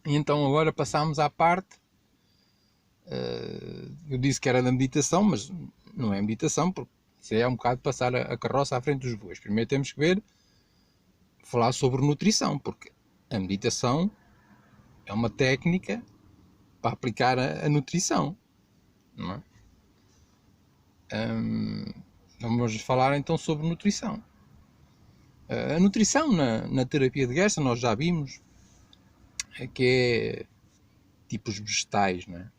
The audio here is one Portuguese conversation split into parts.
E então agora passámos à parte, eu disse que era da meditação, mas não é meditação, porque isso é um bocado passar a carroça à frente dos bois. Primeiro temos que falar sobre nutrição, porque a meditação é uma técnica para aplicar a nutrição, não é? Vamos falar então sobre nutrição. A nutrição na terapia de Gerson nós já vimos que é tipos vegetais, não é?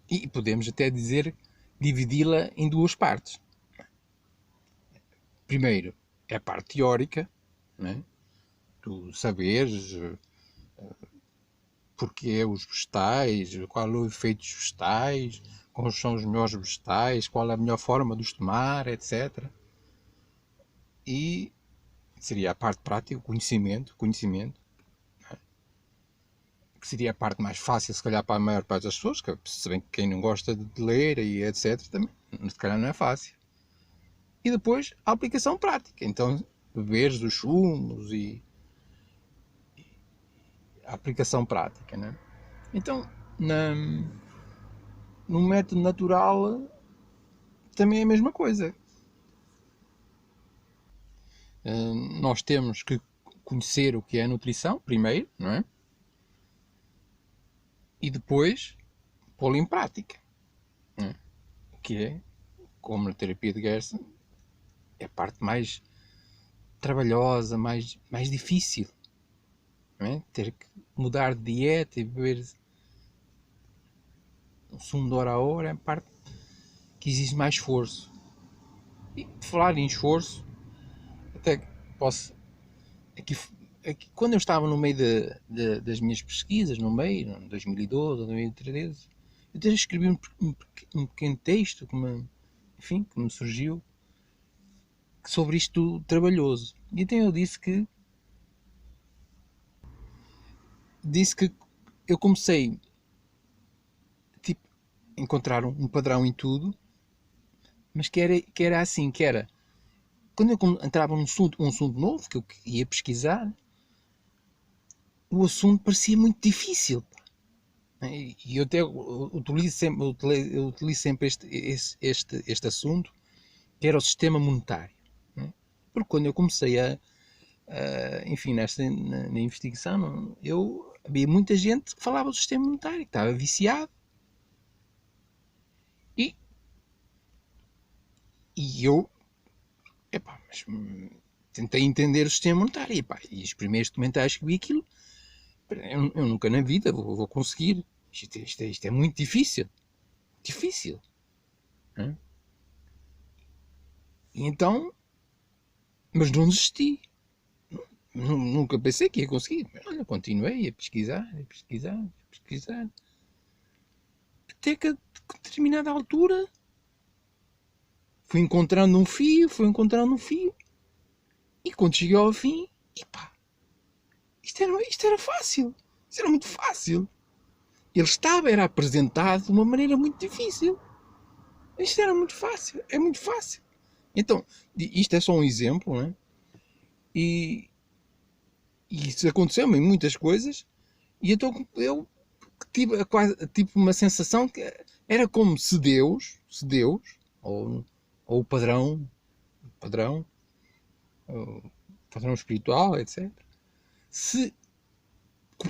E podemos até dizer dividi-la em duas partes. Primeiro é a parte teórica, não é? Tu saberes porque os vegetais, qual é o efeito dos vegetais, quais são os melhores vegetais, qual é a melhor forma de os tomar, etc. E seria a parte prática, o conhecimento, que seria a parte mais fácil, se calhar, para a maior parte das pessoas, que se bem que quem não gosta de ler e etc. também, se calhar não é fácil. E depois a aplicação prática, então beberes os sumos e a aplicação prática, né? Então, no método natural também é a mesma coisa. Nós temos que conhecer o que é a nutrição, primeiro, não é? E depois pô-lo em prática. Não é? O que é, como na terapia de Gerson, é a parte mais trabalhosa, mais difícil. Não é? Ter que mudar de dieta e beber um sumo de hora a hora é a parte que exige mais esforço. E de falar em esforço, até posso. Aqui, quando eu estava no meio das minhas pesquisas, no meio, em 2012, 2013, eu até escrevi um pequeno texto que me surgiu sobre isto trabalhoso. E então eu disse que eu comecei tipo, a encontrar um padrão em tudo, mas que era assim, que era quando eu entrava num assunto novo que eu ia pesquisar, o assunto parecia muito difícil. E eu até utilizo sempre este assunto, que era o sistema monetário. Porque quando eu comecei enfim, na investigação, havia muita gente que falava do sistema monetário, que estava viciado. E, e eu, mas tentei entender o sistema monetário. E os primeiros comentários que vi aquilo, eu nunca na vida vou conseguir. Isto é muito difícil. Difícil. E então, mas não desisti. Nunca pensei que ia conseguir. Mas olha, continuei a pesquisar. Até que a determinada altura fui encontrando um fio. E quando cheguei ao fim, isto era fácil. Isto era muito fácil. Era apresentado de uma maneira muito difícil. Isto era muito fácil. É muito fácil. Então, isto é só um exemplo, não é? E isso aconteceu-me em muitas coisas. E então eu tive quase uma sensação que era como se Deus ou o padrão, o padrão espiritual, etc., se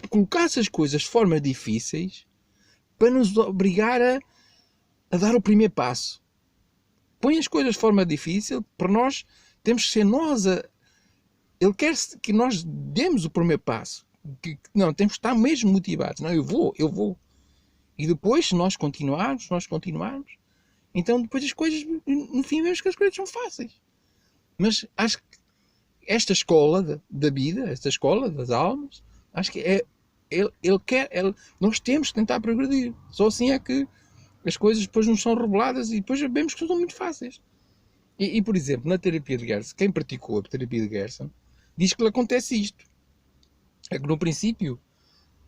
colocasse as coisas de forma difíceis para nos obrigar a dar o primeiro passo. Põe as coisas de forma difícil, para nós temos que ser nós ele quer que nós demos o primeiro passo. Não, temos que estar mesmo motivados. Não, eu vou. E depois, se nós continuarmos, então depois as coisas, no fim, vemos que as coisas são fáceis. Mas acho que esta escola da vida, esta escola das almas, acho que nós temos que tentar progredir. Só assim é que as coisas depois nos são reveladas e depois vemos que são muito fáceis. E, por exemplo, na terapia de Gerson, quem praticou a terapia de Gerson diz que lhe acontece isto. É que no princípio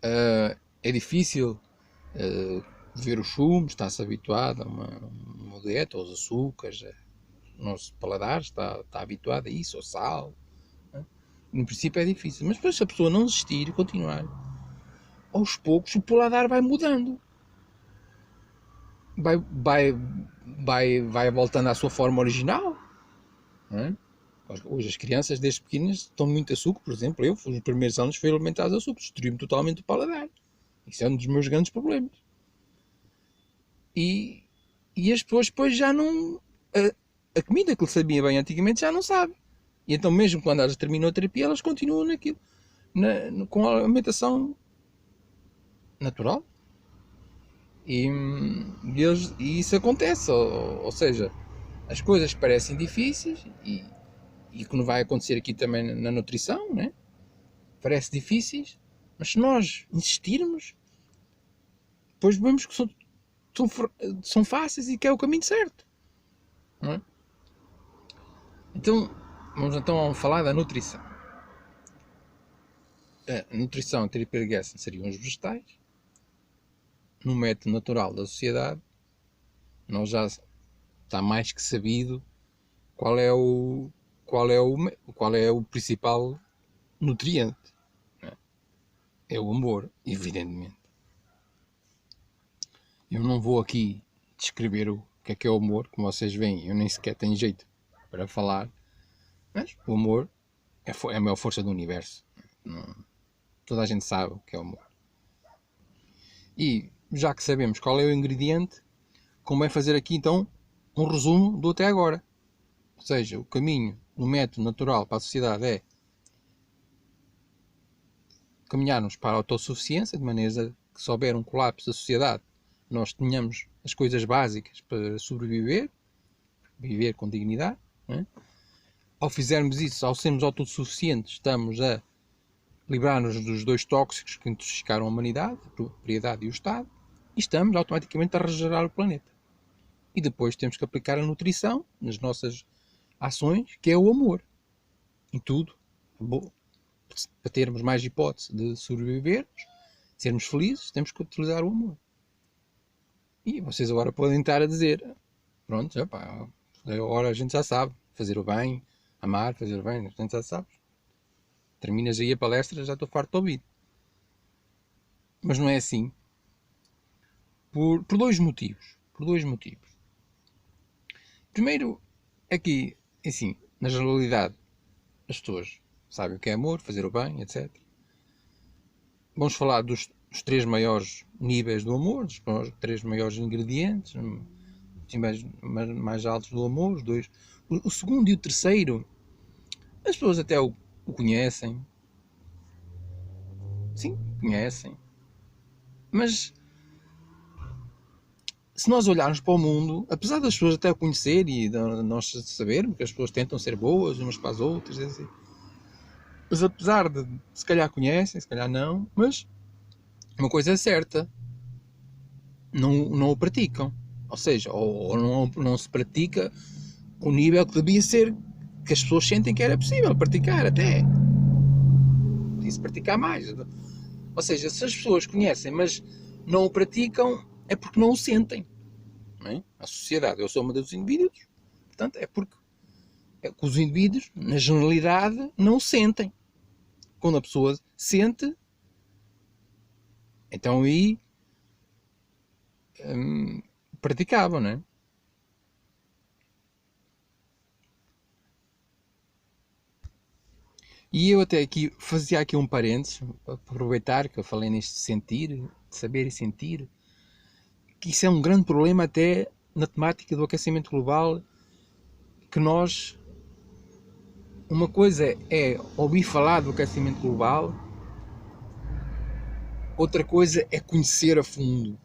é difícil ver os sumos, está-se habituado a uma dieta, aos açúcares, o nosso paladar está habituado a isso, ao sal. Né? No princípio é difícil, mas depois se a pessoa não desistir e continuar, aos poucos o paladar vai mudando. Vai voltando à sua forma original. Não é? Hoje as crianças desde pequenas tomam muito açúcar, por exemplo, eu, nos primeiros anos fui alimentado de açúcar, destruiu-me totalmente o paladar. Isso é um dos meus grandes problemas. E as pessoas depois já não... A comida que ele sabia bem antigamente já não sabe. E então mesmo quando elas terminam a terapia, elas continuam naquilo. Com a alimentação natural. E isso acontece. Ou seja, as coisas parecem difíceis e que não vai acontecer aqui também na nutrição, né? Parece difíceis, mas se nós insistirmos, depois vemos que são fáceis e que é o caminho certo. Não é? Então, vamos então falar da nutrição. A nutrição, a terapia de Gerson seriam os vegetais. No método natural da sociedade, nós já está mais que sabido qual é o principal nutriente. É o amor, evidentemente. Eu não vou aqui descrever o que é o amor, como vocês veem, eu nem sequer tenho jeito para falar, mas o amor é a maior força do universo. Toda a gente sabe o que é o amor. E já que sabemos qual é o ingrediente, convém fazer aqui então um resumo do até agora. Ou seja, o caminho no método natural para a sociedade é caminharmos para a autossuficiência, de maneira que se houver um colapso da sociedade, nós tenhamos as coisas básicas para sobreviver, viver com dignidade. Não é? Ao fizermos isso, ao sermos autossuficientes, estamos a livrar-nos dos dois tóxicos que intoxicaram a humanidade, a propriedade e o Estado, e estamos automaticamente a regenerar o planeta. E depois temos que aplicar a nutrição nas nossas ações, que é o amor. Em tudo. Para termos mais hipótese de sobrevivermos, sermos felizes, temos que utilizar o amor. E vocês agora podem estar a dizer, pronto, agora a gente já sabe, fazer o bem, amar, fazer o bem, a gente já sabe. Terminas aí a palestra, já estou farto de ouvir. Mas não é assim. Por dois motivos. Primeiro, é que, assim, na generalidade, as pessoas sabem o que é amor, fazer o bem, etc. Vamos falar dos 3 maiores níveis do amor, dos 3 maiores ingredientes, mais altos do amor, os dois. O segundo e o terceiro, as pessoas até o conhecem. Sim, conhecem. Mas se nós olharmos para o mundo, apesar das pessoas até o conhecer e de nós sabermos que as pessoas tentam ser boas umas para as outras, assim, mas apesar de se calhar conhecem, se calhar não, mas uma coisa é certa, não o praticam. Ou seja, ou não se pratica com o nível que devia ser, que as pessoas sentem que era possível praticar até. Podia-se praticar mais. Ou seja, se as pessoas conhecem, mas não o praticam, é porque não o sentem. Não é? A sociedade, eu sou uma dos indivíduos, portanto, é porque os indivíduos, na generalidade, não o sentem. Quando a pessoa sente, então aí praticavam, não é? E eu até aqui fazia aqui um parênteses, para aproveitar que eu falei neste sentir, de saber e sentir, que isso é um grande problema até na temática do aquecimento global, que nós, uma coisa é ouvir falar do aquecimento global, outra coisa é conhecer a fundo.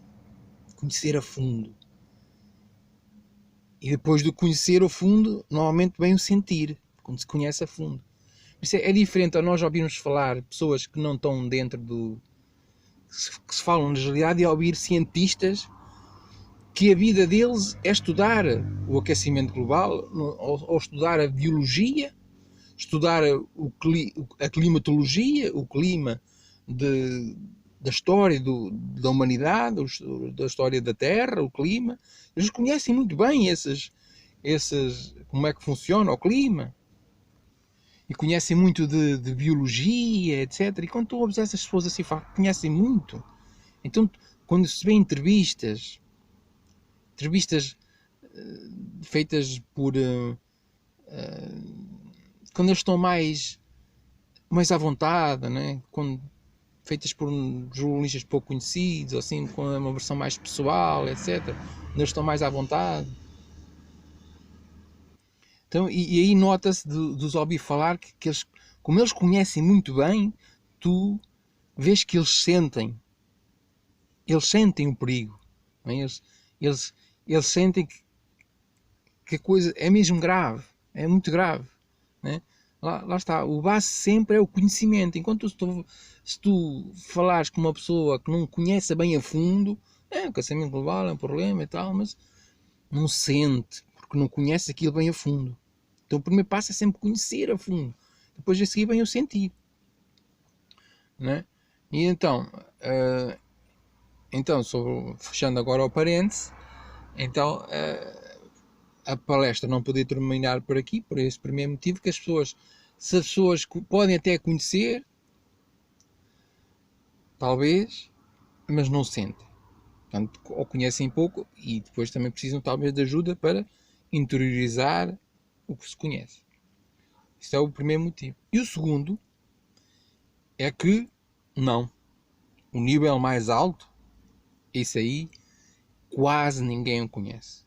E depois de conhecer a fundo, normalmente vem o sentir, quando se conhece a fundo. Isso é diferente a nós ouvirmos falar pessoas que não estão dentro do... que se falam na realidade, e a ouvir cientistas que a vida deles é estudar o aquecimento global, ou estudar a biologia, estudar a climatologia, o clima da história da humanidade, da história da Terra, o clima. Eles conhecem muito bem esses como é que funciona o clima. e conhecem muito de biologia, etc. E quando tu ouves essas pessoas assim, conhecem muito. Então, quando se vê entrevistas feitas por... quando eles estão mais à vontade, né? Quando feitas por jornalistas pouco conhecidos, ou assim, com uma versão mais pessoal, etc. Quando eles estão mais à vontade. Então, e aí nota-se de os ouvir falar que eles, como eles conhecem muito bem, tu vês que eles sentem o perigo. Não é? Eles sentem que a coisa é mesmo grave, é muito grave. Não é? Lá está, o base sempre é o conhecimento. Enquanto se tu falares com uma pessoa que não conhece bem a fundo, o aquecimento global é um problema e tal, mas não sente, porque não conhece aquilo bem a fundo. Então o primeiro passo é sempre conhecer a fundo. Depois a seguir vem o sentir. Não é? E então, fechando agora o parênteses, então a palestra não podia terminar por aqui, por esse primeiro motivo, que se as pessoas podem até conhecer, talvez, mas não sentem. Portanto, ou conhecem pouco e depois também precisam talvez de ajuda para interiorizar o que se conhece. Isso é o primeiro motivo. E o segundo é que não. O nível mais alto, esse aí, quase ninguém o conhece.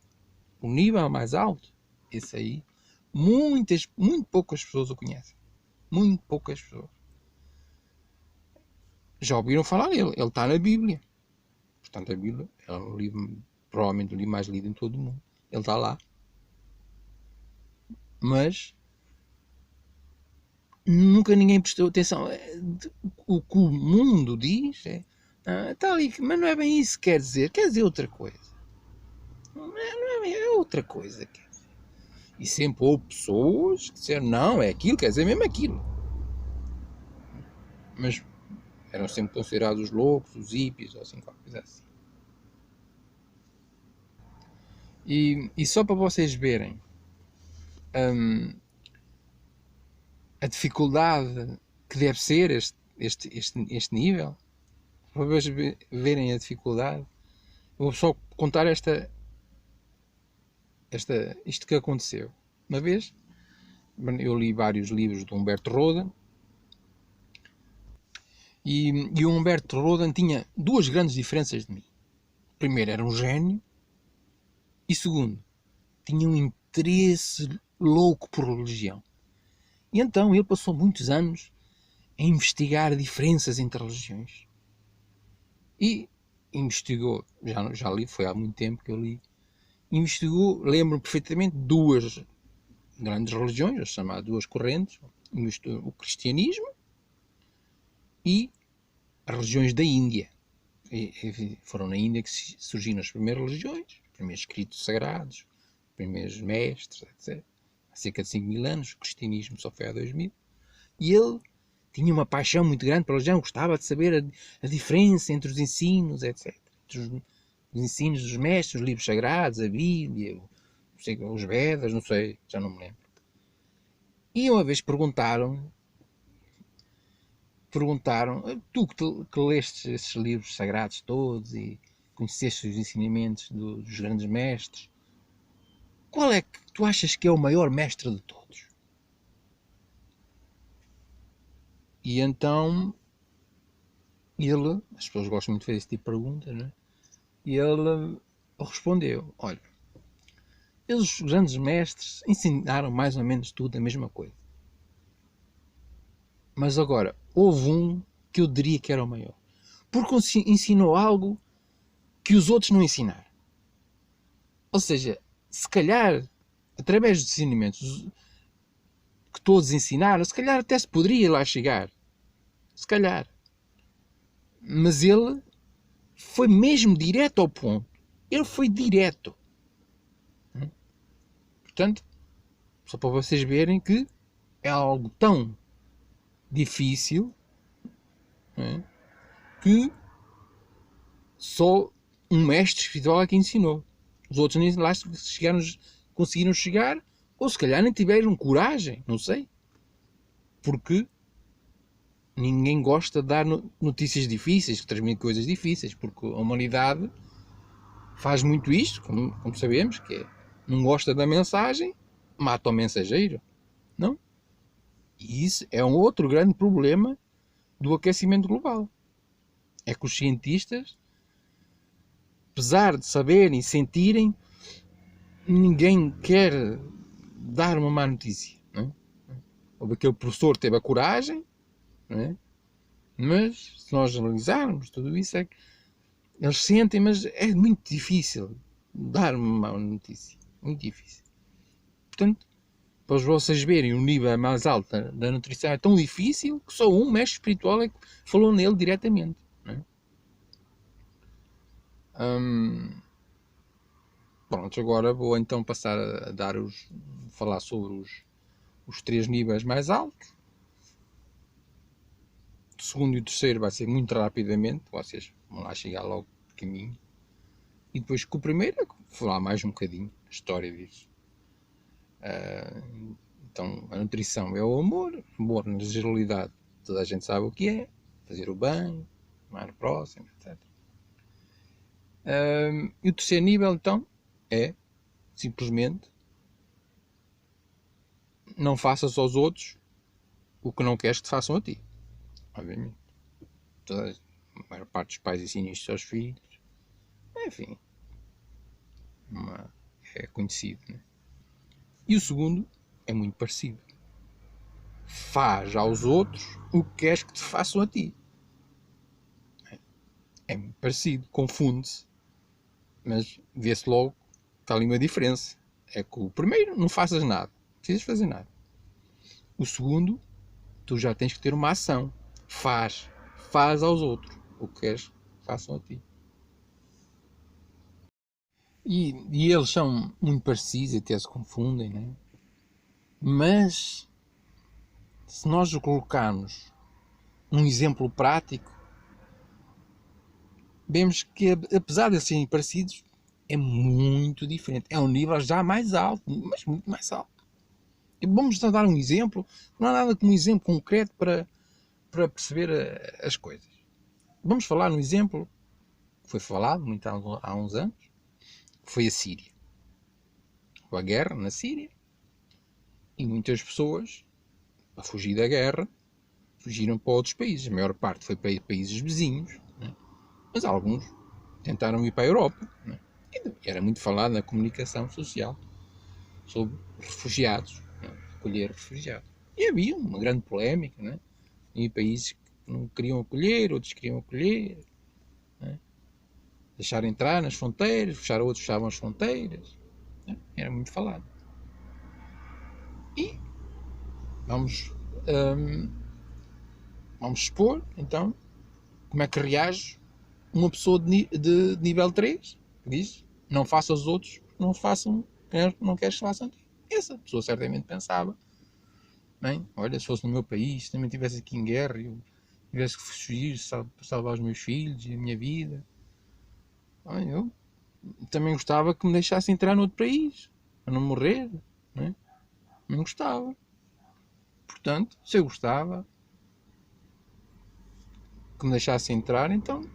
O nível mais alto, esse aí, muito poucas pessoas o conhecem. Muito poucas pessoas. Já ouviram falar dele. Ele está na Bíblia. Portanto, a Bíblia é um livro, provavelmente o livro mais lido em todo o mundo. Ele está lá. Mas nunca ninguém prestou atenção. O que o mundo diz está ali, mas não é bem isso que quer dizer. Quer dizer outra coisa. Não é bem, é outra coisa. E sempre houve pessoas que disseram, não, é aquilo, quer dizer mesmo aquilo. Mas eram sempre considerados os loucos, os hippies, ou assim, qualquer coisa assim. E só para vocês verem a dificuldade que deve ser este nível, para vocês verem a dificuldade, vou só contar isto que aconteceu. Uma vez, eu li vários livros de Humberto Rodan, e o Humberto Rodan tinha duas grandes diferenças de mim. Primeiro, era um gênio, e segundo, tinha um interesse louco por religião. E então ele passou muitos anos a investigar diferenças entre religiões. E investigou, já li, foi há muito tempo que eu li, investigou, lembro perfeitamente, duas grandes religiões, as chamadas duas correntes, o cristianismo e as religiões da Índia. E foram na Índia que surgiram as primeiras religiões, os primeiros escritos sagrados, os primeiros mestres, etc. Há cerca de 5.000 anos, o cristianismo só foi há 2.000. E ele tinha uma paixão muito grande pela religião, gostava de saber a diferença entre os ensinos, etc. Entre os ensinos dos mestres, os livros sagrados, a Bíblia, os Vedas, não sei, já não me lembro. E uma vez perguntaram, tu que leste esses livros sagrados todos e conheceste os ensinamentos dos grandes mestres, qual é que tu achas que é o maior mestre de todos? E então as pessoas gostam muito de fazer esse tipo de perguntas, não é? E ele respondeu, olha, os grandes mestres ensinaram mais ou menos tudo a mesma coisa. Mas agora, houve um que eu diria que era o maior. Porque ensinou algo que os outros não ensinaram. Ou seja, se calhar, através dos ensinamentos que todos ensinaram, se calhar até se poderia lá chegar. Se calhar. Mas ele foi mesmo direto ao ponto. Ele foi direto. Portanto, só para vocês verem que é algo tão difícil, que só um mestre espiritual é que ensinou. Os outros nem lá conseguiram chegar, ou se calhar nem tiveram coragem, não sei. Porque ninguém gosta de dar notícias difíceis, que transmitem coisas difíceis, porque a humanidade faz muito isto, como sabemos, que é, não gosta da mensagem, mata o mensageiro, não? E isso é um outro grande problema do aquecimento global. É que os cientistas, apesar de saberem e sentirem, ninguém quer dar uma má notícia. Não é? Houve aquele professor que teve a coragem, não é? Mas se nós analisarmos tudo isso, é que eles sentem, mas é muito difícil dar uma má notícia. Muito difícil. Portanto, para vocês verem o nível mais alto da nutrição é tão difícil que só um mestre espiritual é que falou nele diretamente. Não é? Pronto, agora vou então passar a falar sobre os 3 níveis mais altos. O segundo e o terceiro vai ser muito rapidamente, vocês vão lá chegar logo de caminho. E depois com o primeiro, vou falar mais um bocadinho a história disso. Então, a nutrição é o amor na generalidade, toda a gente sabe o que é, fazer o bem, amar o próximo, etc. E o terceiro nível, então, é simplesmente não faças aos outros o que não queres que te façam a ti. Obviamente. A maior parte dos pais ensina isto aos filhos. Enfim. É conhecido. Né? E o segundo é muito parecido. Faz aos outros o que queres que te façam a ti. É muito parecido. Confunde-se. Mas vê-se logo que há ali uma diferença. É que o primeiro não faças nada. Não precisas fazer nada. O segundo, tu já tens que ter uma ação. Faz aos outros o que queres que façam a ti. E eles são muito parecidos, até se confundem, né? Mas se nós colocarmos um exemplo prático, vemos que apesar de serem parecidos, é muito diferente. É um nível já mais alto, mas muito mais alto. E vamos dar um exemplo, não há nada como um exemplo concreto para perceber as coisas. Vamos falar no exemplo que foi falado muito há uns anos, que foi a Síria. A guerra na Síria. E muitas pessoas, a fugir da guerra, fugiram para outros países. A maior parte foi para países vizinhos, né? Mas alguns tentaram ir para a Europa. Né? E era muito falado na comunicação social sobre refugiados, né? Acolher refugiados. E havia uma grande polémica, né? Em países que não queriam acolher, outros queriam acolher, né? Deixar entrar nas fronteiras, outros fechavam as fronteiras. Né? Era muito falado. E vamos expor, então, como é que reage uma pessoa de nível 3, que diz, não faça aos outros, não queres que façam a ti. Essa pessoa certamente pensava, bem, olha, se fosse no meu país, se também estivesse aqui em guerra, eu tivesse que fugir, salvar os meus filhos e a minha vida, eu também gostava que me deixasse entrar no outro país, para não morrer, não é? Não gostava. Portanto, se eu gostava que me deixasse entrar, então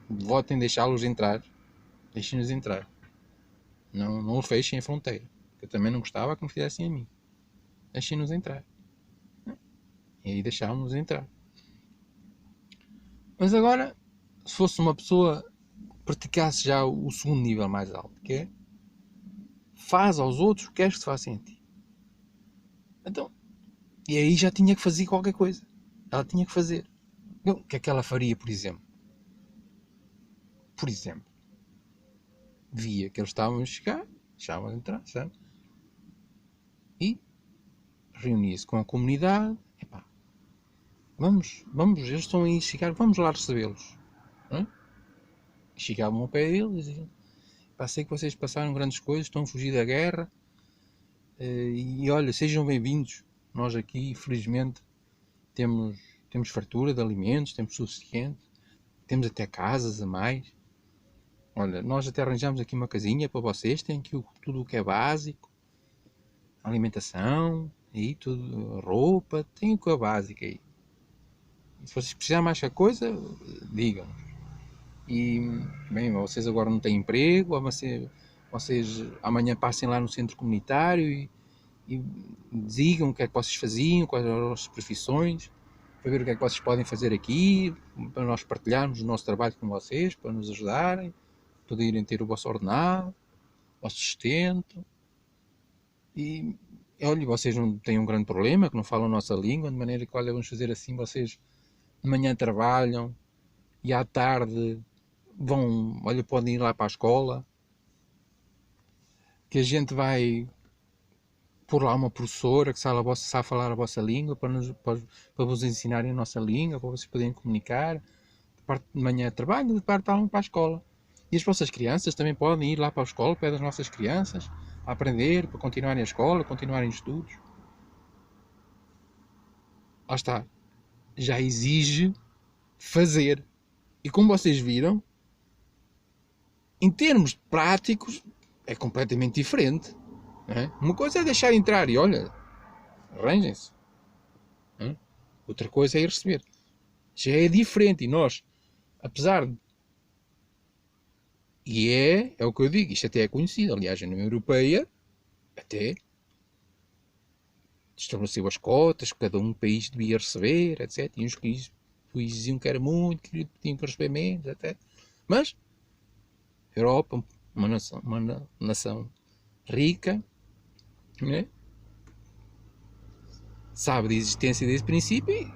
votem deixá-los entrar. Deixem-nos entrar. Não os fechem a fronteira. Eu também não gostava que me fizessem a mim. Deixem-nos entrar. E aí deixávamos entrar. Mas agora, se fosse uma pessoa que praticasse já o segundo nível mais alto, que é faz aos outros o que queres que se façam a ti. Então, e aí já tinha que fazer qualquer coisa. Ela tinha que fazer. O que é que ela faria, por exemplo? Por exemplo, via que eles estavam a chegar, deixavam de entrar, sabe? E reunia-se com a comunidade. Epá, vamos, eles estão aí a chegar, vamos lá recebê-los. E chegavam ao pé deles e diziam, sei que vocês passaram grandes coisas, estão a fugir da guerra, e olha, sejam bem-vindos. Nós aqui, felizmente, temos fartura de alimentos, temos suficiente, temos até casas a mais. Olha, nós até arranjamos aqui uma casinha para vocês, tem aqui tudo o que é básico, alimentação, aí tudo, roupa, tem o que é básico aí. Se vocês precisarem mais qualquer coisa, digam. E, bem, vocês agora não têm emprego, ou vocês amanhã passem lá no centro comunitário e digam o que é que vocês faziam, quais eram as profissões, para ver o que é que vocês podem fazer aqui, para nós partilharmos o nosso trabalho com vocês, para nos ajudarem, poderem ter o vosso ordenado, o vosso sustento. E olha, vocês não têm um grande problema, que não falam a nossa língua, de maneira que, olha, vamos fazer assim, vocês de manhã trabalham e à tarde vão, olha, podem ir lá para a escola, que a gente vai pôr lá uma professora que sabe falar a vossa língua, para vos ensinarem a nossa língua, para vocês poderem comunicar. De parte de manhã trabalho, de parte vão para a escola. E as vossas crianças também podem ir lá para a escola, para as nossas crianças, a aprender, para continuarem a escola, continuarem estudos. Lá está. Já exige fazer. E como vocês viram, em termos práticos, é completamente diferente. Não é? Uma coisa é deixar entrar e olha, arranjem-se. Outra coisa é ir receber. Já é diferente e nós, apesar de... E é o que eu digo, isto até é conhecido. Aliás, a União Europeia até estabeleceu as cotas que cada um país devia receber, etc. E uns países diziam que era muito, que tinham que receber menos, etc. Mas a Europa, uma nação rica, né? Sabe da existência desse princípio e,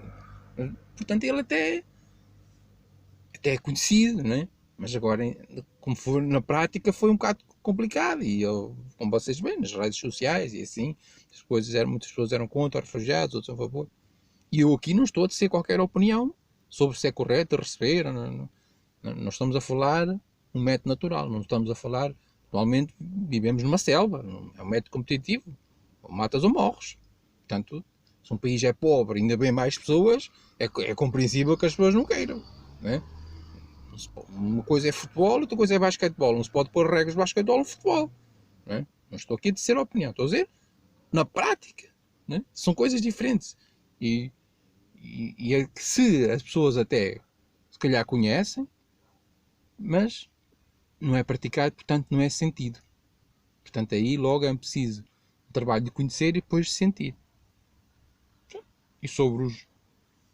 portanto, ele até é conhecido, né? Mas agora, como for na prática, foi um bocado complicado. E eu, como vocês veem, nas redes sociais e assim, muitas pessoas eram contra os refugiados, outros a favor. E eu aqui não estou a dizer qualquer opinião sobre se é correto receber. Não estamos a falar um método natural, não estamos a falar. Atualmente vivemos numa selva, é um método competitivo. Ou matas ou morres. Portanto, se um país é pobre, ainda bem mais pessoas, é compreensível que as pessoas não queiram. Né? Uma coisa é futebol, outra coisa é basquetebol. Não se pode pôr regras de basquetebol no futebol. Não estou aqui a dizer a opinião, estou a dizer na prática. Né? São coisas diferentes. E é que se as pessoas até se calhar conhecem, mas não é praticado, portanto não é sentido. Portanto aí logo é preciso um trabalho de conhecer e depois de sentir. E sobre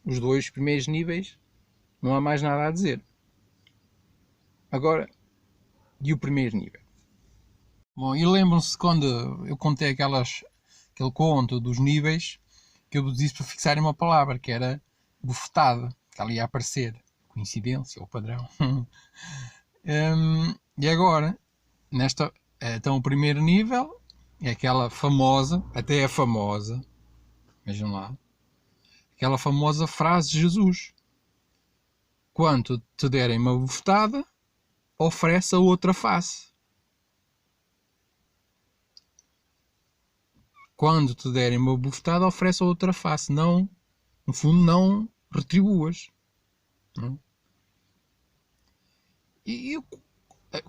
os dois primeiros níveis não há mais nada a dizer. Agora, e o primeiro nível? Bom, e lembram-se quando eu contei aquele conto dos níveis, que eu vos disse para fixarem uma palavra, que era bufetada, que ali ia aparecer. Coincidência ou padrão. E agora, então o primeiro nível é aquela famosa, até é famosa, vejam lá, aquela famosa frase de Jesus: quando te derem uma bufetada, oferece a outra face. Quando te derem uma bufetada, oferece a outra face. Não, no fundo, não retribuas. Não? E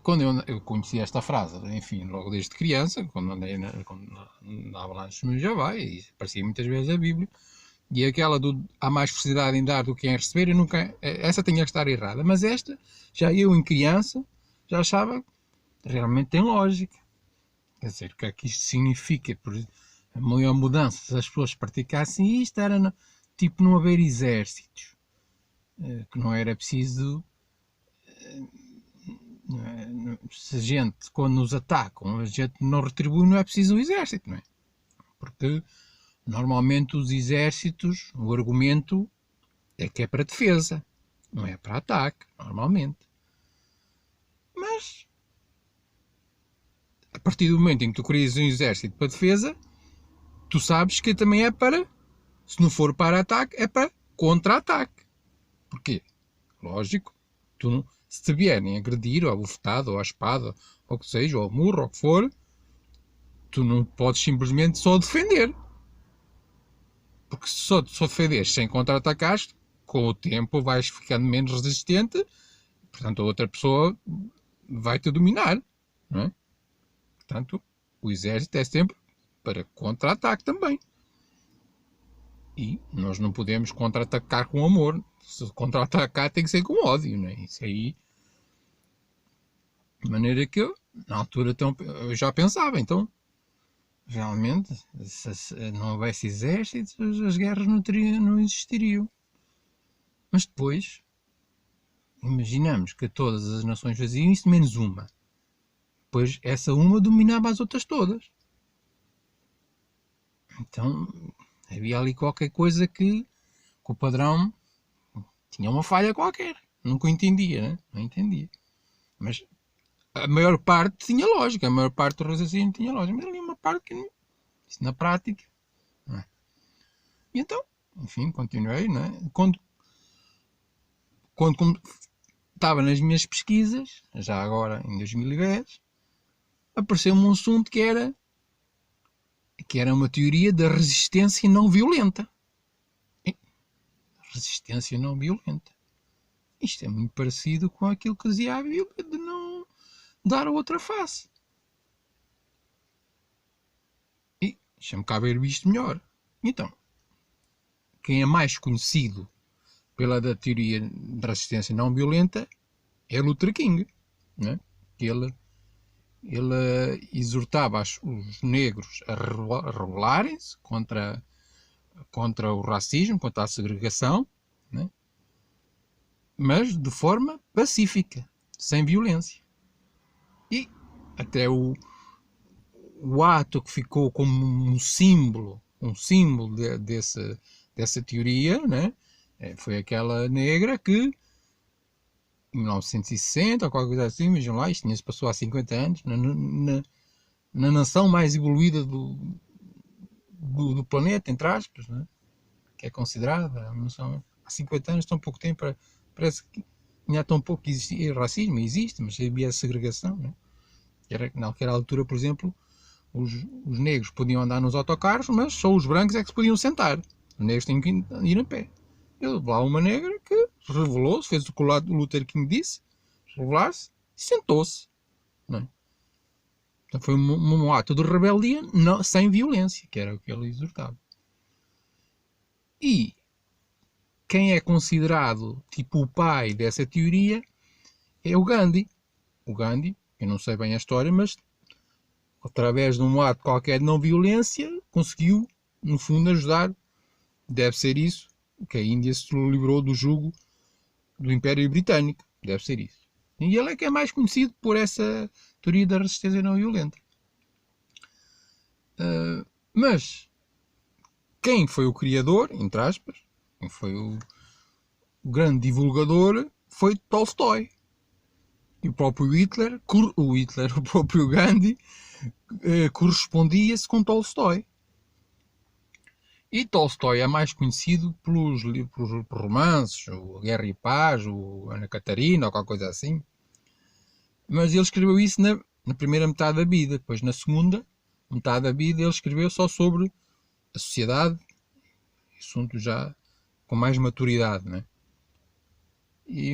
quando eu conheci esta frase, enfim, logo desde criança, quando andava lá nos Javai, e aparecia muitas vezes a Bíblia, e aquela do há mais felicidade em dar do que em receber, essa tinha que estar errada. Mas esta, já eu em criança, já achava que realmente tem lógica. Quer dizer, o que é que isto significa? A maior mudança, se as pessoas praticassem isto, era tipo não haver exércitos. Que não era preciso... se a gente, quando nos atacam, a gente não retribui, não é preciso o exército, não é? Porque normalmente os exércitos, o argumento é que é para defesa, não é para ataque, normalmente. Mas a partir do momento em que tu crias um exército para defesa, tu sabes que também é para, se não for para ataque, é para contra-ataque. Porquê? Lógico, se te vierem agredir, ou a bufetada, ou a espada, ou o que seja, ou a murro, ou o que for, tu não podes simplesmente só defender. Porque se só defenderes sem contra-atacares, com o tempo vais ficando menos resistente, portanto a outra pessoa vai-te dominar. Não é? Portanto, o exército é sempre para contra-ataque também. E nós não podemos contra-atacar com amor. Se contra-atacar tem que ser com ódio, não é? Isso aí. De maneira que eu, na altura, eu já pensava, então, realmente, se não houvesse exércitos, as guerras não existiriam. Mas depois, imaginamos que todas as nações faziam isso, menos uma. Depois, essa uma dominava as outras todas. Então, havia ali qualquer coisa que o padrão tinha uma falha qualquer. Nunca entendia, né? Não entendia. Mas a maior parte tinha lógica, a maior parte do raciocínio tinha lógica. Mas ali uma parte que não. Isso na prática. Não é? E então, enfim, continuei, não é? Quando estava nas minhas pesquisas, já agora em 2010, apareceu-me um assunto que era uma teoria da resistência não violenta. Resistência não violenta. Isto é muito parecido com aquilo que dizia a Bíblia de não dar a outra face. E deixa-me cá ver isto melhor. Então, quem é mais conhecido pela da teoria da resistência não violenta é Luther King, né? Ele exortava os negros a rebelarem-se contra o racismo, contra a segregação, né? Mas de forma pacífica, sem violência. E até o ato que ficou como um símbolo dessa teoria, né? Foi aquela negra que em 1960 ou qualquer coisa assim, vejam lá, isto se passou há 50 anos, na nação mais evoluída do planeta, entre aspas, né? Que é considerada uma nação, há 50 anos, tão pouco tempo, parece que ainda há tão pouco que existia racismo, existe, mas havia segregação, né? Naquela altura, por exemplo, os negros podiam andar nos autocarros, mas só os brancos é que se podiam sentar. Os negros tinham que ir a pé. Eu lá uma negra que revelou-se, fez o que o Luther King disse, revelar-se e sentou-se. Não é? Então foi um ato de rebeldia sem violência, que era o que ele exortava. E quem é considerado tipo o pai dessa teoria é o Gandhi. O Gandhi, eu não sei bem a história, mas através de um ato qualquer de não violência, conseguiu, no fundo, ajudar. Deve ser isso, que a Índia se livrou do jugo do Império Britânico. Deve ser isso. E ele é que é mais conhecido por essa teoria da resistência não violenta. Mas quem foi o criador, entre aspas, quem foi o grande divulgador, foi Tolstói. E o próprio Hitler, o próprio Gandhi, correspondia-se com Tolstói. E Tolstói é mais conhecido pelos romances, o Guerra e Paz, o Ana Catarina, ou qualquer coisa assim. Mas ele escreveu isso na primeira metade da vida. Depois, na segunda metade da vida, ele escreveu só sobre a sociedade, assunto já com mais maturidade, né? E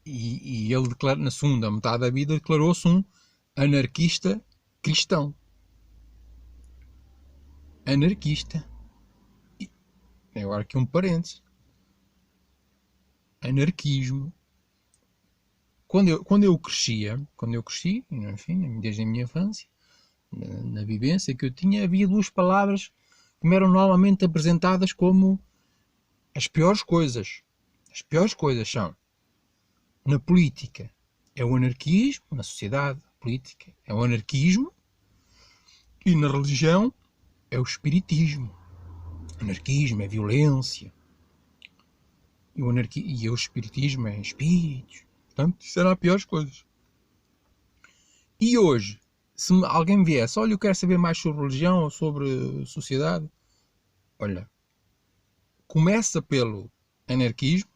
ele declara, na segunda metade da vida, declarou-se um anarquista cristão. Anarquista. E agora aqui um parênteses. Anarquismo. Quando eu cresci, enfim, desde a minha infância, na vivência que eu tinha, havia duas palavras que me eram normalmente apresentadas como as piores coisas. As piores coisas são, na política, é o anarquismo, na sociedade política é o anarquismo, e na religião é o espiritismo. Anarquismo é violência, e o espiritismo é espíritos. Portanto, isso eram as piores coisas. E hoje, se alguém me viesse, olha, eu quero saber mais sobre religião ou sobre sociedade, olha, começa pelo anarquismo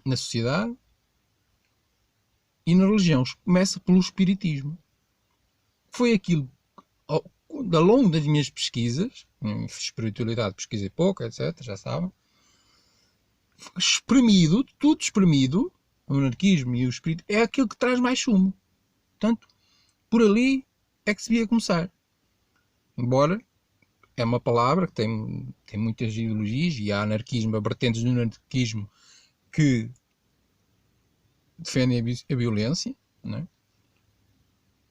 na sociedade e na religião começa pelo espiritismo. Foi aquilo, ao longo das minhas pesquisas, em espiritualidade pesquisei pouco, etc, já sabem, tudo espremido, o anarquismo e o espírito, é aquilo que traz mais sumo. Portanto, por ali é que se devia começar. Embora é uma palavra que tem muitas ideologias, e há anarquismo, há vertentes do anarquismo que defendem a violência, não é?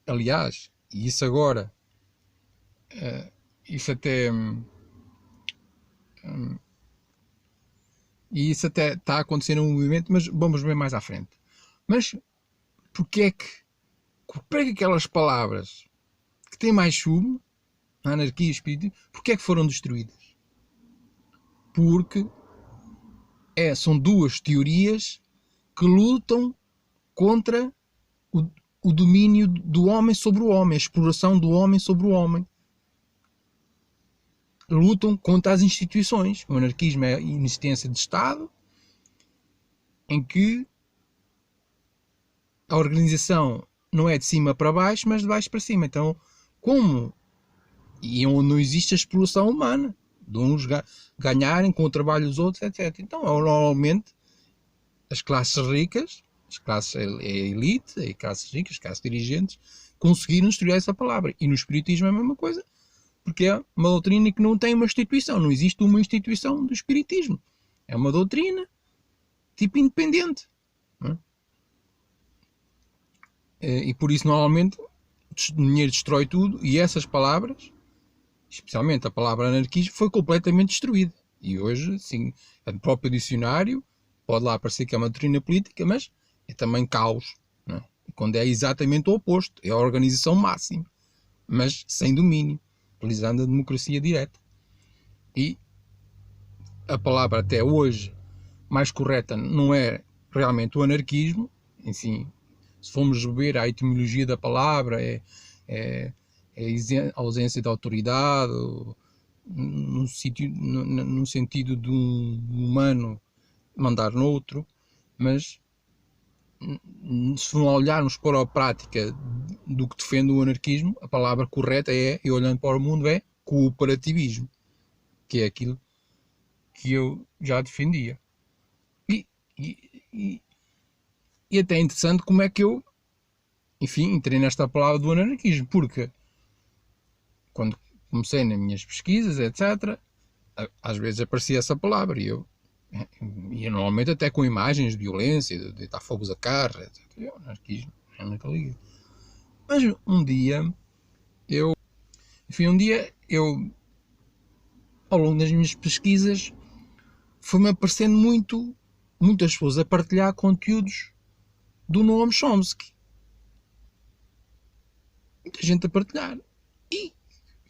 Aliás, e isso agora, isso até, e isso até está a acontecer num movimento, mas vamos ver mais à frente. Mas porque é que aquelas palavras que têm mais chumbo, a anarquia e o espírito, porque é que foram destruídas? Porque são duas teorias que lutam contra o domínio do homem sobre o homem, a exploração do homem sobre o homem. Lutam contra as instituições. O anarquismo é a inexistência de Estado, em que a organização não é de cima para baixo, mas de baixo para cima. Então, como e onde não existe a exploração humana, de uns ganharem com o trabalho dos outros, etc. Então, normalmente, as classes ricas, as classes, a elite, as classes ricas, as classes dirigentes, conseguiram destruir essa palavra. E no espiritismo é a mesma coisa, porque é uma doutrina que não tem uma instituição, não existe uma instituição do espiritismo. É uma doutrina tipo independente. Não é? E por isso, normalmente, o dinheiro destrói tudo, e essas palavras, especialmente a palavra anarquismo, foi completamente destruída. E hoje, sim, o próprio dicionário pode lá aparecer que é uma doutrina política, mas é também caos. Não é? Quando é exatamente o oposto, é a organização máxima, mas sem domínio, utilizando a democracia direta. E a palavra até hoje mais correta não é realmente o anarquismo, enfim, se formos ver a etimologia da palavra, é a ausência de autoridade, no sentido de um humano mandar noutro, mas se não olharmos para a prática do que defende o anarquismo, a palavra correta é, e olhando para o mundo, é cooperativismo, que é aquilo que eu já defendia. E até é interessante como é que eu, enfim, entrei nesta palavra do anarquismo, porque quando comecei nas minhas pesquisas, etc., às vezes aparecia essa palavra e eu normalmente até com imagens de violência, de deitar fogos a carro, etc. Eu, anarquismo, nunca liguei. Mas um dia eu, ao longo das minhas pesquisas, foi-me aparecendo muitas pessoas a partilhar conteúdos do Noam Chomsky. Muita gente a partilhar. E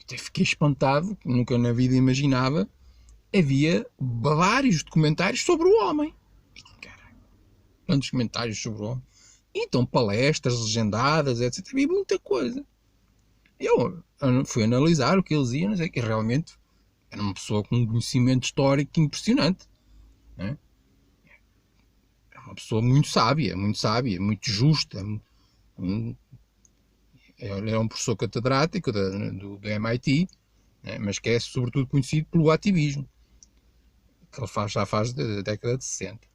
até fiquei espantado, nunca na vida imaginava, havia vários documentários sobre o homem. E, caralho, quantos comentários sobre o homem? E então palestras legendadas, etc. Havia muita coisa. Eu fui analisar o que eles iam, que realmente era uma pessoa com um conhecimento histórico impressionante. Né? É uma pessoa muito sábia, muito justa. Ele é um professor catedrático do MIT, né? Mas que é sobretudo conhecido pelo ativismo, que ele já faz da década de 60.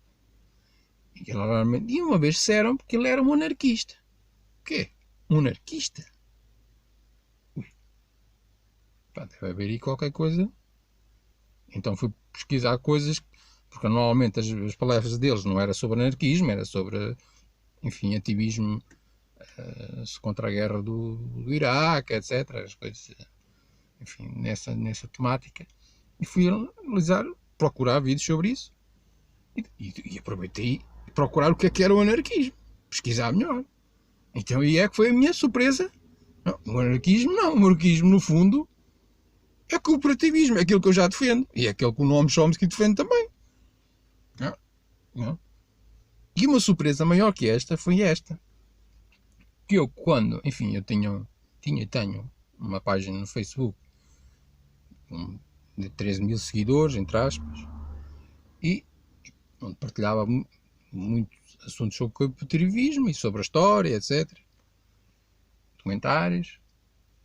E uma vez disseram que ele era um anarquista. O quê? Um anarquista? Pá, deve haver aí qualquer coisa. Então fui pesquisar coisas, porque normalmente as palestras deles não era sobre anarquismo, era sobre, enfim, ativismo contra a guerra do Iraque, etc. As coisas, enfim, nessa temática. E fui analisar, procurar vídeos sobre isso. E aproveitei procurar o que era o anarquismo, pesquisar melhor. Então aí é que foi a minha surpresa. Não, o anarquismo no fundo é cooperativismo, é aquilo que eu já defendo, e é aquilo que o Noam Chomsky defende também. Não. E uma surpresa maior que esta foi esta, que eu quando, enfim, eu tenho uma página no Facebook de 13 mil seguidores, entre aspas, e onde partilhava muitos assuntos sobre cooperativismo e sobre a história, etc. Comentários.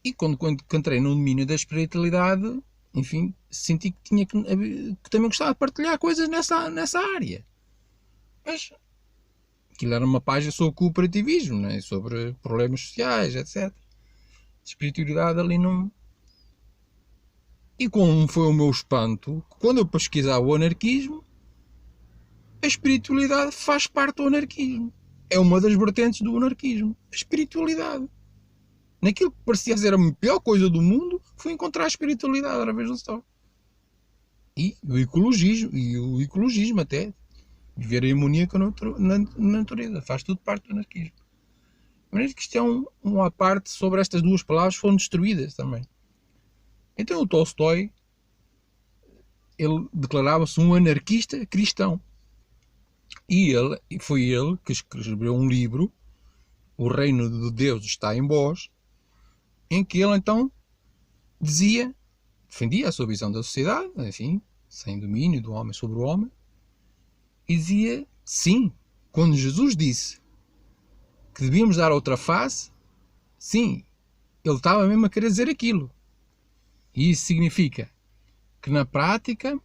E quando entrei no domínio da espiritualidade, enfim, senti que também gostava de partilhar coisas nessa área. Mas aquilo era uma página sobre cooperativismo, né? Sobre problemas sociais, etc. Espiritualidade ali não E como foi o meu espanto, quando eu pesquisava o anarquismo, a espiritualidade faz parte do anarquismo. É uma das vertentes do anarquismo. A espiritualidade. Naquilo que parecia ser a pior coisa do mundo, foi encontrar a espiritualidade através do Star. E o ecologismo até. Viver a harmonia com a natureza. Faz tudo parte do anarquismo. Mas isto é uma parte sobre estas duas palavras que foram destruídas também. Então o Tolstói, ele declarava-se um anarquista cristão. E foi ele que escreveu um livro, O Reino de Deus está em Vós, em que ele então defendia a sua visão da sociedade, enfim, sem domínio do homem sobre o homem, e dizia, sim, quando Jesus disse que devíamos dar outra face, sim, ele estava mesmo a querer dizer aquilo. E isso significa que na prática,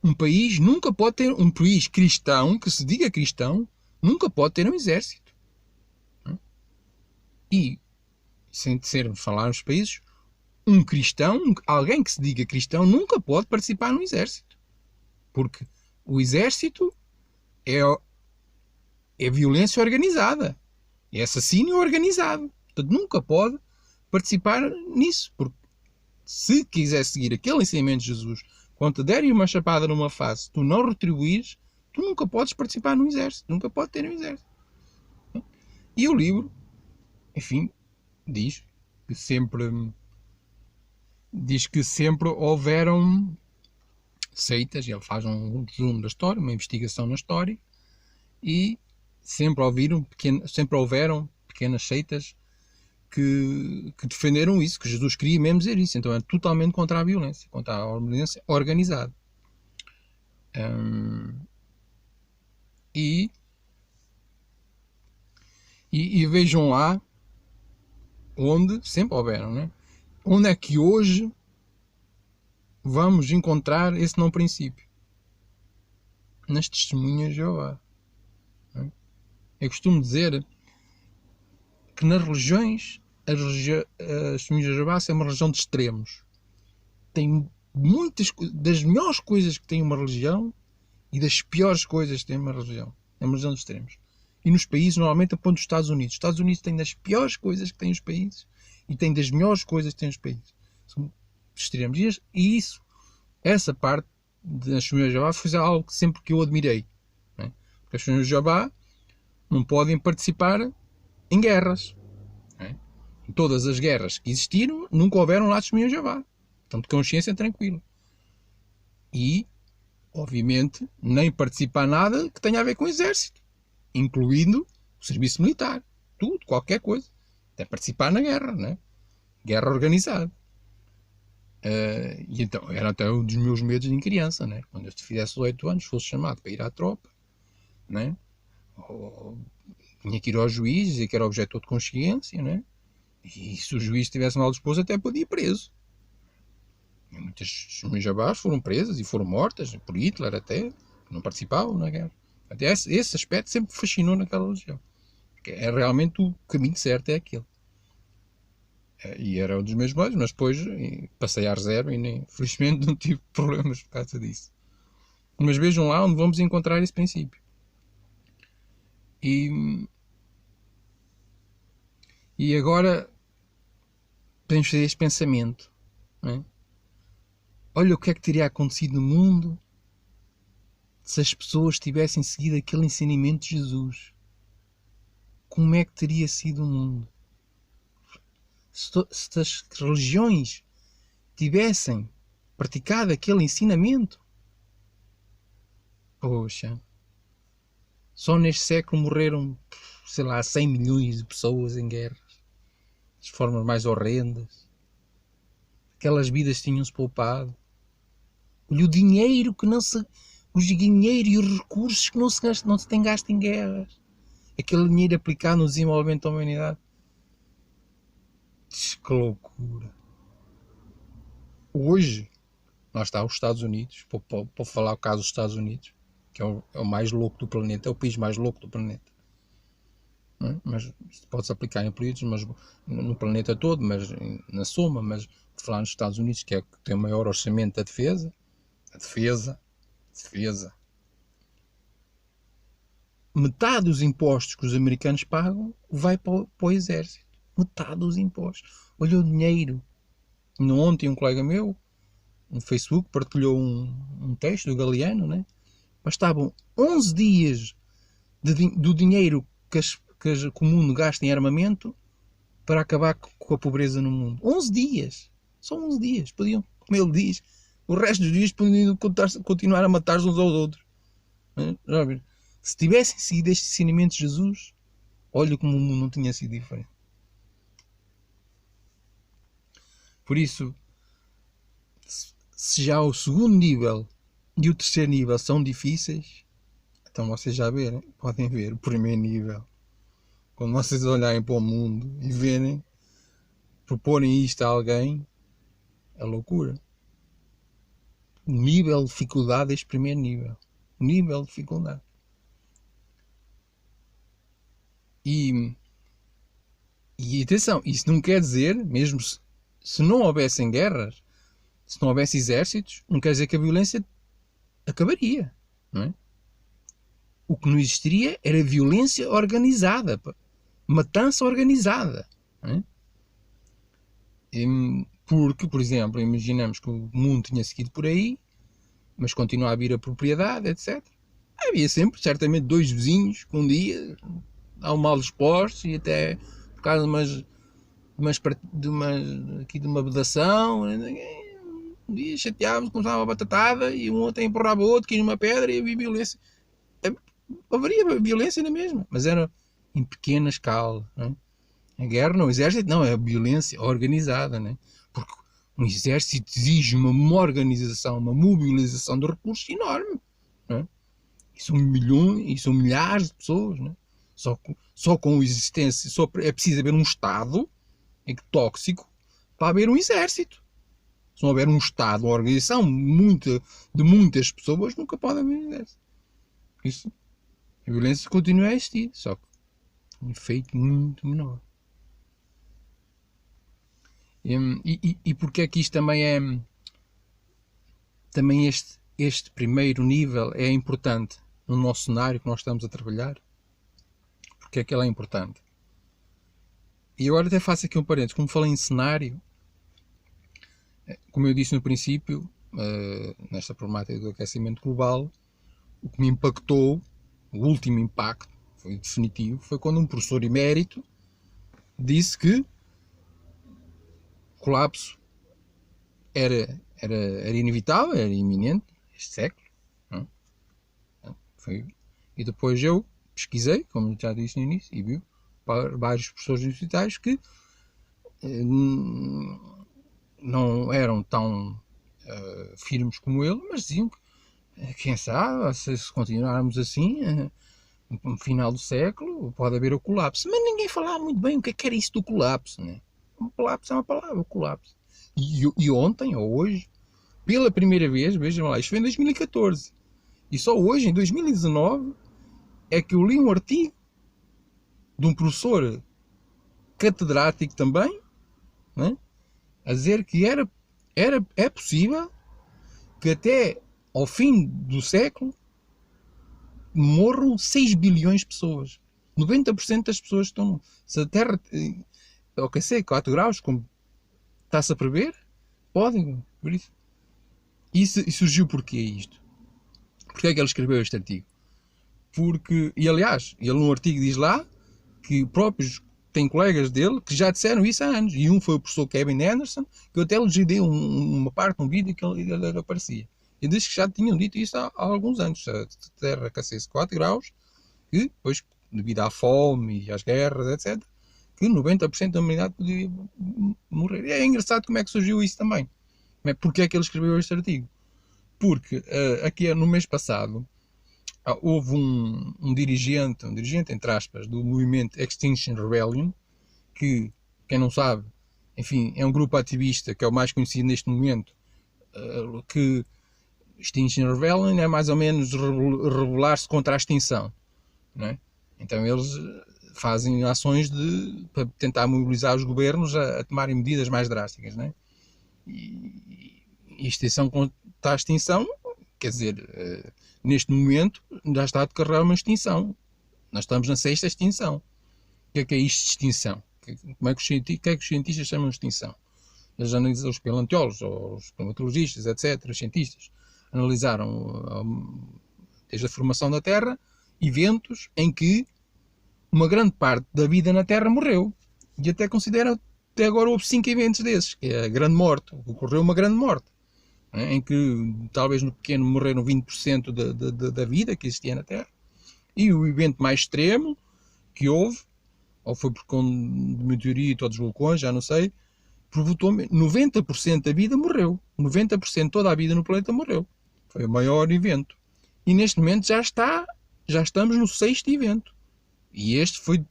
um país nunca pode ter, um país cristão, que se diga cristão, nunca pode ter um exército. E, sem falar nos países, um cristão, alguém que se diga cristão, nunca pode participar no exército. Porque o exército é violência organizada. É assassínio organizado. Portanto, nunca pode participar nisso. Porque se quiser seguir aquele ensinamento de Jesus, quando te derem uma chapada numa face, tu não retribuires, tu nunca podes participar no exército. Nunca pode ter um exército. E o livro, enfim, diz que sempre houveram seitas, ele faz um resumo da história, uma investigação na história, e sempre houveram pequenas seitas que defenderam isso, que Jesus queria mesmo dizer isso. Então é totalmente contra a violência organizada. E vejam lá onde sempre houveram, né? Onde é que hoje vamos encontrar esse não princípio? Nas testemunhas de Jeová. Eu costumo dizer que nas religiões, as testemunhas de Jeová é uma religião de extremos. Tem muitas das melhores coisas que tem uma religião e das piores coisas que tem uma religião. É uma religião de extremos. E nos países, normalmente, aponto os Estados Unidos. Os Estados Unidos têm das piores coisas que têm os países e têm das melhores coisas que têm os países. São extremos. E essa parte das testemunhas de Jeová foi algo que sempre que eu admirei. Né? Porque as testemunhas de Jeová não podem participar em guerras. Né? Em todas as guerras que existiram, nunca houveram lá testemunhas de Jeová. Portanto, consciência tranquila. E, obviamente, nem participar nada que tenha a ver com o exército, incluindo o serviço militar. Tudo, qualquer coisa. Até participar na guerra, né? Guerra organizada. E então, era até um dos meus medos em criança, né? Quando eu fizesse 18 anos, fosse chamado para ir à tropa, né? Ou tinha que ir ao juiz, dizer que era objeto de consciência, né? E se o juiz tivesse mal disposto, até podia ir preso. E muitas jabás foram presas e foram mortas, por Hitler até, que não participavam na guerra. Até esse aspecto sempre fascinou naquela religião. Porque é realmente o caminho certo, é aquele. E era um dos meus medos, mas depois passei a reserva e felizmente não tive problemas por causa disso. Mas vejam lá onde vamos encontrar esse princípio. E agora podemos fazer este pensamento. Não é? Olha o que é que teria acontecido no mundo se as pessoas tivessem seguido aquele ensinamento de Jesus. Como é que teria sido o mundo? Se as religiões tivessem praticado aquele ensinamento, poxa, só neste século morreram, sei lá, 100 milhões de pessoas em guerras, de formas mais horrendas. Aquelas vidas tinham-se poupado. Olha o dinheiro que não se... O dinheiro e os recursos que não se tem gasto em guerras. Aquele dinheiro aplicado no desenvolvimento da humanidade. Que loucura. Hoje, lá está os Estados Unidos, para falar o caso dos Estados Unidos, que é o mais louco do planeta, é o país mais louco do planeta. Não é? Mas pode-se aplicar em períodos, mas no planeta todo, mas na soma, mas de falar nos Estados Unidos, que é que tem o maior orçamento da defesa. A defesa. Metade dos impostos que os americanos pagam vai para o exército. Metade dos impostos. Olha o dinheiro. Ontem um colega meu, no Facebook, partilhou um texto do Galeano, né? Bastavam 11 dias do dinheiro que o mundo gasta em armamento para acabar com a pobreza no mundo. 11 dias. Só 11 dias. Podiam, como ele diz, o resto dos dias podiam continuar a matar-se uns aos outros. Já viram? Se tivessem seguido este ensinamento de Jesus, olha como o mundo não tinha sido diferente. Por isso, se já o segundo nível e o terceiro nível são difíceis, então vocês já podem ver o primeiro nível. Quando vocês olharem para o mundo e verem, proporem isto a alguém, é loucura. O nível de dificuldade deste primeiro nível. O nível de dificuldade. E atenção, isso não quer dizer, mesmo se não houvessem guerras, se não houvesse exércitos, não quer dizer que a violência acabaria. Não é? O que não existiria era violência organizada. Matança organizada. Não é? Porque, por exemplo, imaginamos que o mundo tinha seguido por aí, mas continua a vir a propriedade, etc. Havia sempre, certamente, dois vizinhos que um dia estavam mal dispostos e até por causa de uma vedação, um dia chateávamos, começava a batatada e um outro empurrava o outro, quis uma pedra e havia violência. Haveria violência na mesma, mas era em pequena escala. Não é? A guerra não, o exército não, é a violência organizada, não é? Porque um exército exige uma organização, uma mobilização de recursos enorme. Não é? E são milhões, e são milhares de pessoas. Não é? Só com existência, é preciso haver um Estado tóxico para haver um exército. Se não houver um Estado, uma organização de muitas pessoas, nunca pode haver um exército. Isso, a violência continua a existir, só que um efeito muito menor. E porque é que isto também é... Também este primeiro nível é importante no nosso cenário que nós estamos a trabalhar? Porque é que ele é importante? E agora até faço aqui um parênteses. Como falei em cenário, como eu disse no princípio, nesta problemática do aquecimento global, o que me impactou, o último impacto, foi definitivo, foi quando um professor emérito disse que o colapso era inevitável, era iminente, este século. Não? E depois eu pesquisei, como já disse no início, e vi vários professores universitários que não eram tão firmes como ele, mas diziam que, quem sabe, se continuarmos assim, no final do século, pode haver o colapso. Mas ninguém falava muito bem o que era isso do colapso. Né? O colapso é uma palavra, o colapso. E ontem, ou hoje, pela primeira vez, vejam lá, isto foi em 2014, e só hoje, em 2019, é que eu li um artigo de um professor catedrático também, né, a dizer que é possível que até ao fim do século morram 6 bilhões de pessoas. 90% das pessoas estão... Se a Terra aquecer 4 graus, como está-se a prever, podem. Por isso. E surgiu porquê isto? Porquê é que ele escreveu este artigo? Porque, e aliás, ele num artigo diz lá que próprios tem colegas dele que já disseram isso há anos. E um foi o professor Kevin Anderson, que eu até lhe dei uma parte de um vídeo que ele aparecia. Ele disse que já tinham dito isso há alguns anos. Se a Terra aquecesse 4 graus, que depois, devido à fome e às guerras, etc., que 90% da humanidade podia morrer. E é engraçado como é que surgiu isso também. Porque é que ele escreveu este artigo? Porque aqui no mês passado houve um dirigente, entre aspas, do movimento Extinction Rebellion, que, quem não sabe, enfim, é um grupo ativista que é o mais conhecido neste momento, que Extinction Rebellion é mais ou menos rebelar-se contra a extinção, não é? Então eles fazem ações para tentar mobilizar os governos a tomarem medidas mais drásticas, não é? e a extinção está a extinção, quer dizer, neste momento já está a decorrer uma extinção. Nós estamos na sexta extinção. O que é isto de extinção? Como é que os cientistas chamam de extinção? Eles analisam, os paleontólogos, os climatologistas, etc., os cientistas, analisaram desde a formação da Terra eventos em que uma grande parte da vida na Terra morreu. E até consideram, até agora houve 5 eventos desses, que é a grande morte, ocorreu uma grande morte, em que talvez no pequeno morreram 20% da vida que existia na Terra. E o evento mais extremo que houve, ou foi por conta de meteorito ou dos vulcões, já não sei, provocou 90% da vida morreu. 90% de toda a vida no planeta morreu. Foi o maior evento. E neste momento já estamos no 6º evento. E este foi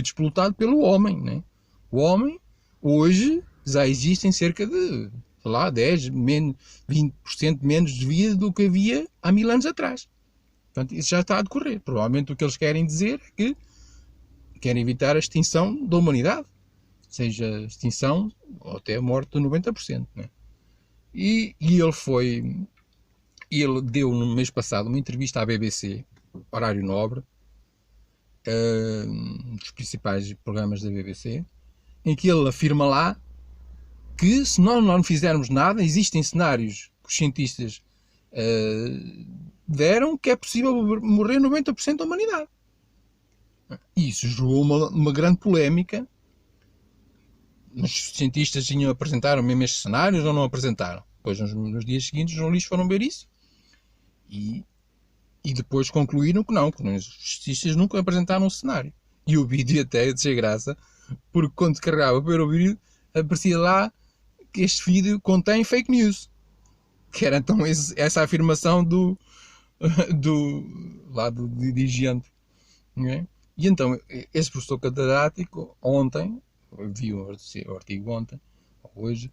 despolutado pelo homem, né? O homem, hoje, já existem cerca de, sei lá, 10, 20% menos de vida do que havia há 1000 anos atrás. Portanto, isso já está a decorrer. Provavelmente o que eles querem dizer é que querem evitar a extinção da humanidade. Seja a extinção ou até a morte de 90%. Né? E ele deu no mês passado uma entrevista à BBC, horário nobre, um dos principais programas da BBC, em que ele afirma lá que se nós não fizermos nada, existem cenários que os cientistas deram que é possível morrer 90% da humanidade. E isso gerou uma grande polémica. Os cientistas apresentaram mesmo estes cenários ou não apresentaram? Depois, nos dias seguintes, os jornalistas foram ver isso e depois concluíram que não, que os cientistas nunca apresentaram um cenário. E o vídeo até deixei graça, porque quando carregava para ver o vídeo, aparecia lá que este vídeo contém fake news. Que era então essa afirmação do dirigente. É? E então, esse professor catedrático, ontem, vi o artigo ontem, hoje,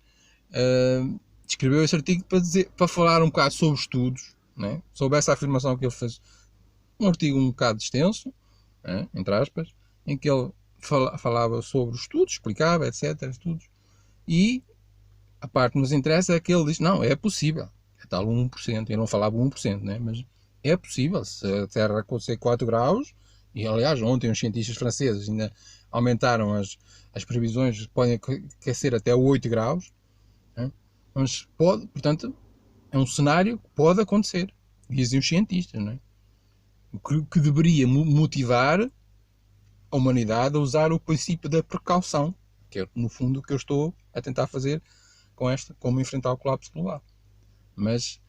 escreveu esse artigo para falar um bocado sobre estudos, né? Sobre essa afirmação que ele fez. Um artigo um bocado extenso, entre aspas, em que ele falava sobre os estudos, explicava, etc. Estudos, e a parte que nos interessa é que ele diz, não, é possível, é tal 1%, ele não falava 1%, né? Mas é possível, se a Terra acontecer 4 graus, e aliás ontem os cientistas franceses ainda aumentaram as previsões, podem aquecer até 8 graus, né? Mas pode, portanto, é um cenário que pode acontecer, dizem os cientistas, não é? O que deveria motivar a humanidade a usar o princípio da precaução, que é no fundo o que eu estou a tentar fazer com como enfrentar o colapso global. Mas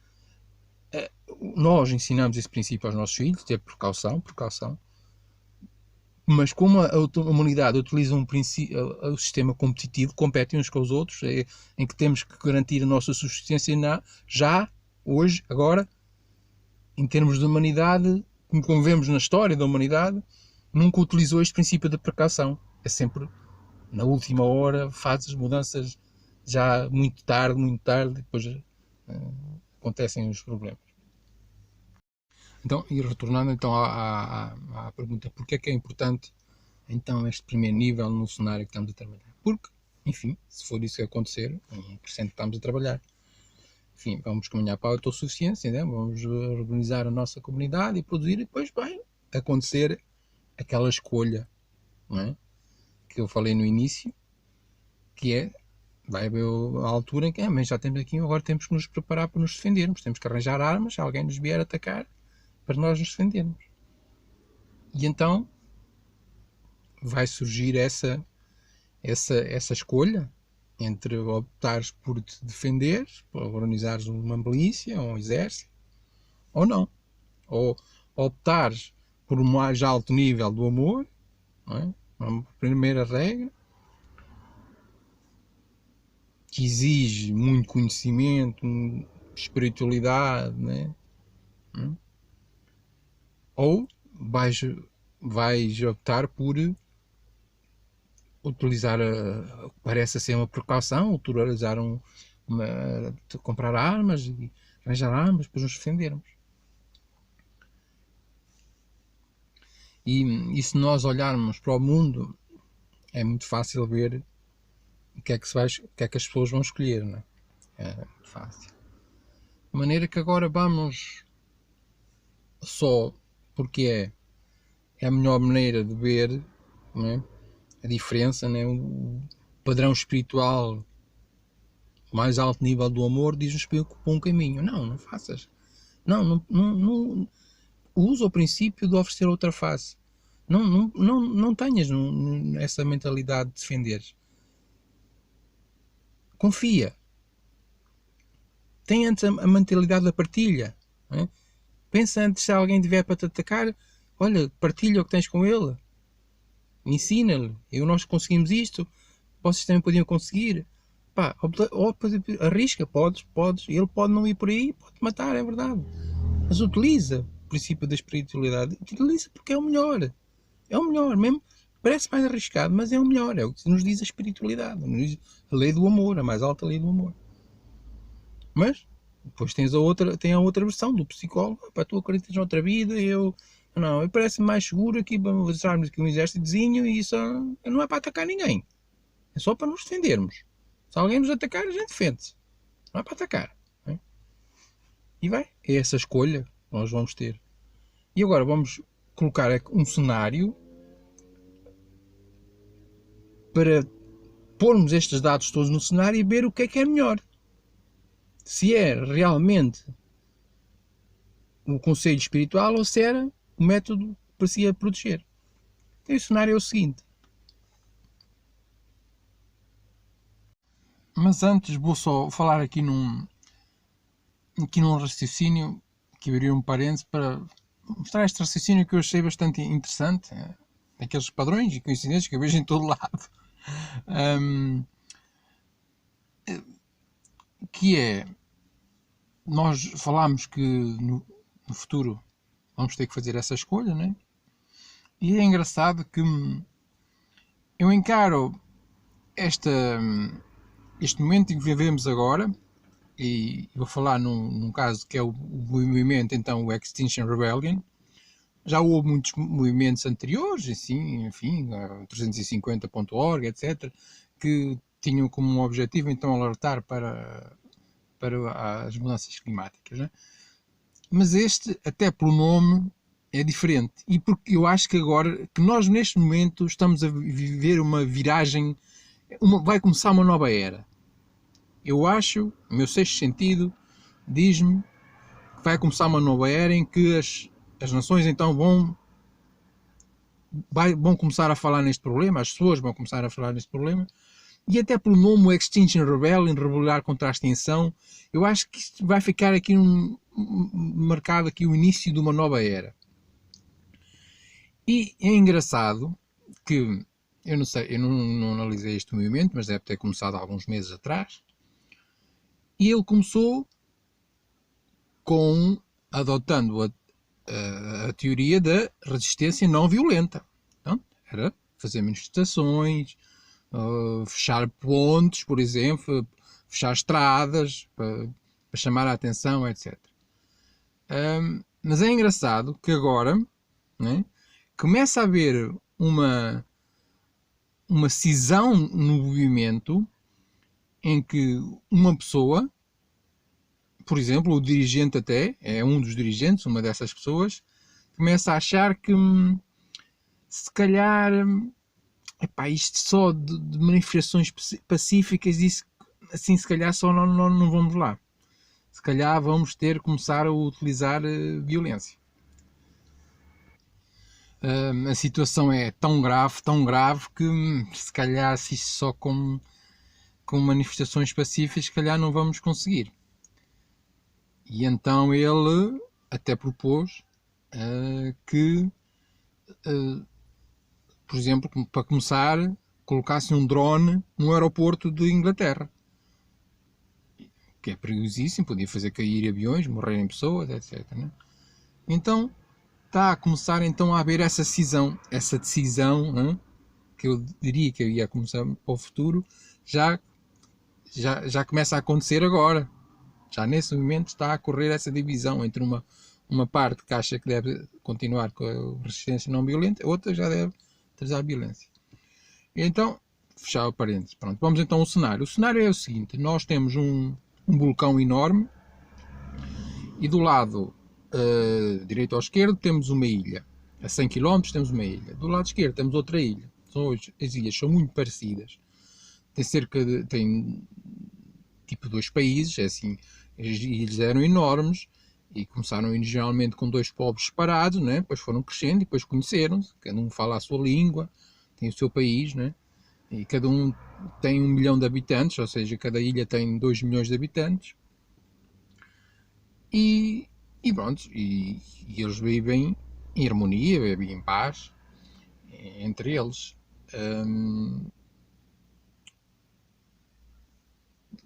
nós ensinamos esse princípio aos nossos filhos, ter precaução, mas como a humanidade utiliza o sistema competitivo, competem uns com os outros, em que temos que garantir a nossa subsistência já, hoje, agora, em termos de humanidade, como vemos na história da humanidade, nunca utilizou este princípio da precaução. É sempre, na última hora, faz as mudanças já muito tarde, depois acontecem os problemas. Então, e retornando então à pergunta, porque é importante então este primeiro nível no cenário que estamos a trabalhar? Porque, enfim, se for isso que acontecer, 1% que estamos a trabalhar, enfim, vamos caminhar para a autossuficiência, né? Vamos organizar a nossa comunidade e produzir, e depois vai acontecer aquela escolha, não é? Que eu falei no início, que é, vai haver a altura em que mas já temos aqui, agora temos que nos preparar para nos defendermos, temos que arranjar armas, se alguém nos vier atacar, para nós nos defendermos. E então vai surgir essa escolha entre optares por te defenderes, por organizares uma milícia ou um exército, ou não. Ou optares por um mais alto nível do amor, não é? Uma primeira regra, que exige muito conhecimento, espiritualidade, né? Ou vais optar por utilizar parece ser uma precaução, utilizar comprar armas e arranjar armas para nos defendermos. E se nós olharmos para o mundo, é muito fácil ver o que é que as pessoas vão escolher, não é? É fácil. De maneira que agora vamos só porque é a melhor maneira de ver, não é? A diferença, não é? O padrão espiritual, o mais alto nível do amor, diz-nos para um caminho. Não faças. Não. Usa o princípio de oferecer outra face. Não tenhas essa mentalidade de defender. Confia. Tem antes a mentalidade da partilha. Não é? Pensa antes, se alguém tiver para te atacar, olha, partilha o que tens com ele. Ensina-lhe. Nós conseguimos isto. Vocês também podiam conseguir. Pá, arrisca, podes. Ele pode não ir por aí, pode matar, é verdade. Mas utiliza o princípio da espiritualidade. Utiliza porque é o melhor. É o melhor. Mesmo parece mais arriscado, mas é o melhor. É o que nos diz a espiritualidade. Nos diz a lei do amor, a mais alta lei do amor. Mas depois tem a outra versão do psicólogo. Para tu acreditas noutra vida, não, parece-me mais seguro aqui para usarmos aqui um exércitozinho e isso não é para atacar ninguém. É só para nos defendermos. Se alguém nos atacar, a gente defende-se. Não é para atacar. Não é? E vai. É essa escolha que nós vamos ter. E agora vamos colocar um cenário para pormos estes dados todos no cenário e ver o que é melhor. Se é realmente o conselho espiritual ou se era o método que parecia proteger. Então, o cenário é o seguinte. Mas antes vou só falar aqui num raciocínio, que abriria um parênteses para mostrar este raciocínio que eu achei bastante interessante, daqueles padrões e coincidências que eu vejo em todo lado, que é, nós falámos que no futuro vamos ter que fazer essa escolha, né? E é engraçado que eu encaro este momento em que vivemos agora, e vou falar num caso que é o movimento, então, o Extinction Rebellion. Já houve muitos movimentos anteriores, assim, enfim, 350.org, etc., que tinham como objetivo, então, alertar para as mudanças climáticas, né? Mas este, até pelo nome, é diferente. E porque eu acho que agora, que nós neste momento estamos a viver uma viragem, vai começar uma nova era. Eu acho, o meu sexto sentido diz-me que vai começar uma nova era em que as nações então vão começar a falar neste problema, as pessoas vão começar a falar neste problema, e até pelo nome Extinction Rebellion, rebeliar contra a extinção, eu acho que isto vai ficar aqui marcado aqui o início de uma nova era. E é engraçado que, eu não sei, eu não analisei este movimento, mas deve ter começado há alguns meses atrás, e ele começou adotando a teoria da resistência não violenta. Então, era fazer manifestações, fechar pontes, por exemplo, fechar estradas para chamar a atenção, etc. Mas é engraçado que agora, né, começa a haver uma cisão no movimento em que uma pessoa, por exemplo, o dirigente até, é um dos dirigentes, uma dessas pessoas, começa a achar que se calhar isto só de manifestações pacíficas, isso, assim, se calhar só não vamos lá. Se calhar vamos ter que começar a utilizar violência. A situação é tão grave que se calhar se isto só com manifestações pacíficas, se calhar não vamos conseguir. E então ele até propôs que, por exemplo, para começar, colocasse um drone no aeroporto de Inglaterra. Que é perigosíssimo, podia fazer cair aviões, morrerem pessoas, etc. Né? Então está a começar então a haver essa decisão, né? Que eu diria que ia começar para o futuro, já começa a acontecer agora. Já nesse momento está a correr essa divisão entre uma parte que acha que deve continuar com a resistência não violenta, outra já deve trazer a violência. Então fechava parênteses. Pronto, vamos então ao cenário. O cenário é o seguinte: nós temos um vulcão enorme e do lado direito ou esquerdo temos uma ilha. A 100 km temos uma ilha. Do lado esquerdo temos outra ilha. As ilhas são muito parecidas. Tem tipo 2 países, é assim, as ilhas eram enormes e começaram originalmente com 2 povos separados, né? Depois foram crescendo e depois conheceram-se, cada um fala a sua língua, tem o seu país, né? E cada um tem 1 milhão de habitantes, ou seja, cada ilha tem 2 milhões de habitantes. E pronto, e eles vivem em harmonia, vivem em paz entre eles.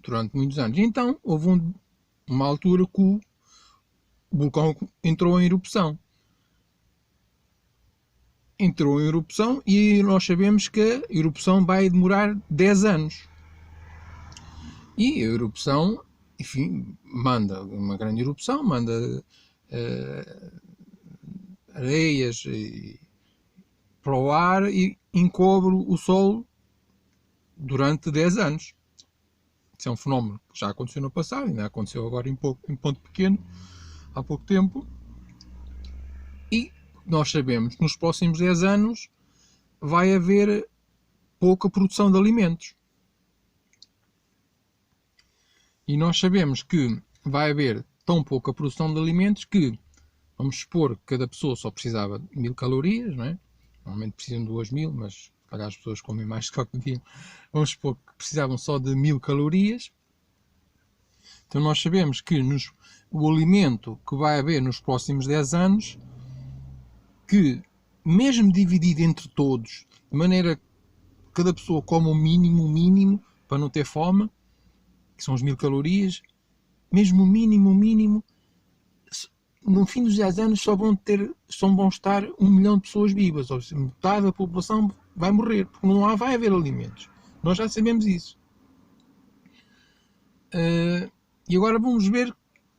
Durante muitos anos. E então houve uma altura que o vulcão entrou em erupção. Entrou em erupção e nós sabemos que a erupção vai demorar 10 anos. E a erupção, enfim, manda uma grande erupção, manda areias para o ar e encobre o Sol durante 10 anos. Isso é um fenómeno que já aconteceu no passado, ainda aconteceu agora em ponto pequeno, há pouco tempo. E nós sabemos que nos próximos 10 anos vai haver pouca produção de alimentos. E nós sabemos que vai haver tão pouca produção de alimentos que, vamos supor que cada pessoa só precisava de 1000 calorias, não é? Normalmente precisam de 2000, mas se calhar as pessoas comem mais do que deviam. Vamos supor que precisavam só de 1000 calorias. Então nós sabemos que o alimento que vai haver nos próximos 10 anos, que mesmo dividido entre todos, de maneira que cada pessoa come o mínimo, para não ter fome, que são as 1000 calorias, mesmo o mínimo, no fim dos 10 anos só vão estar 1 milhão de pessoas vivas, ou seja, metade da população vai morrer, porque não vai haver alimentos. Nós já sabemos isso. E agora vamos ver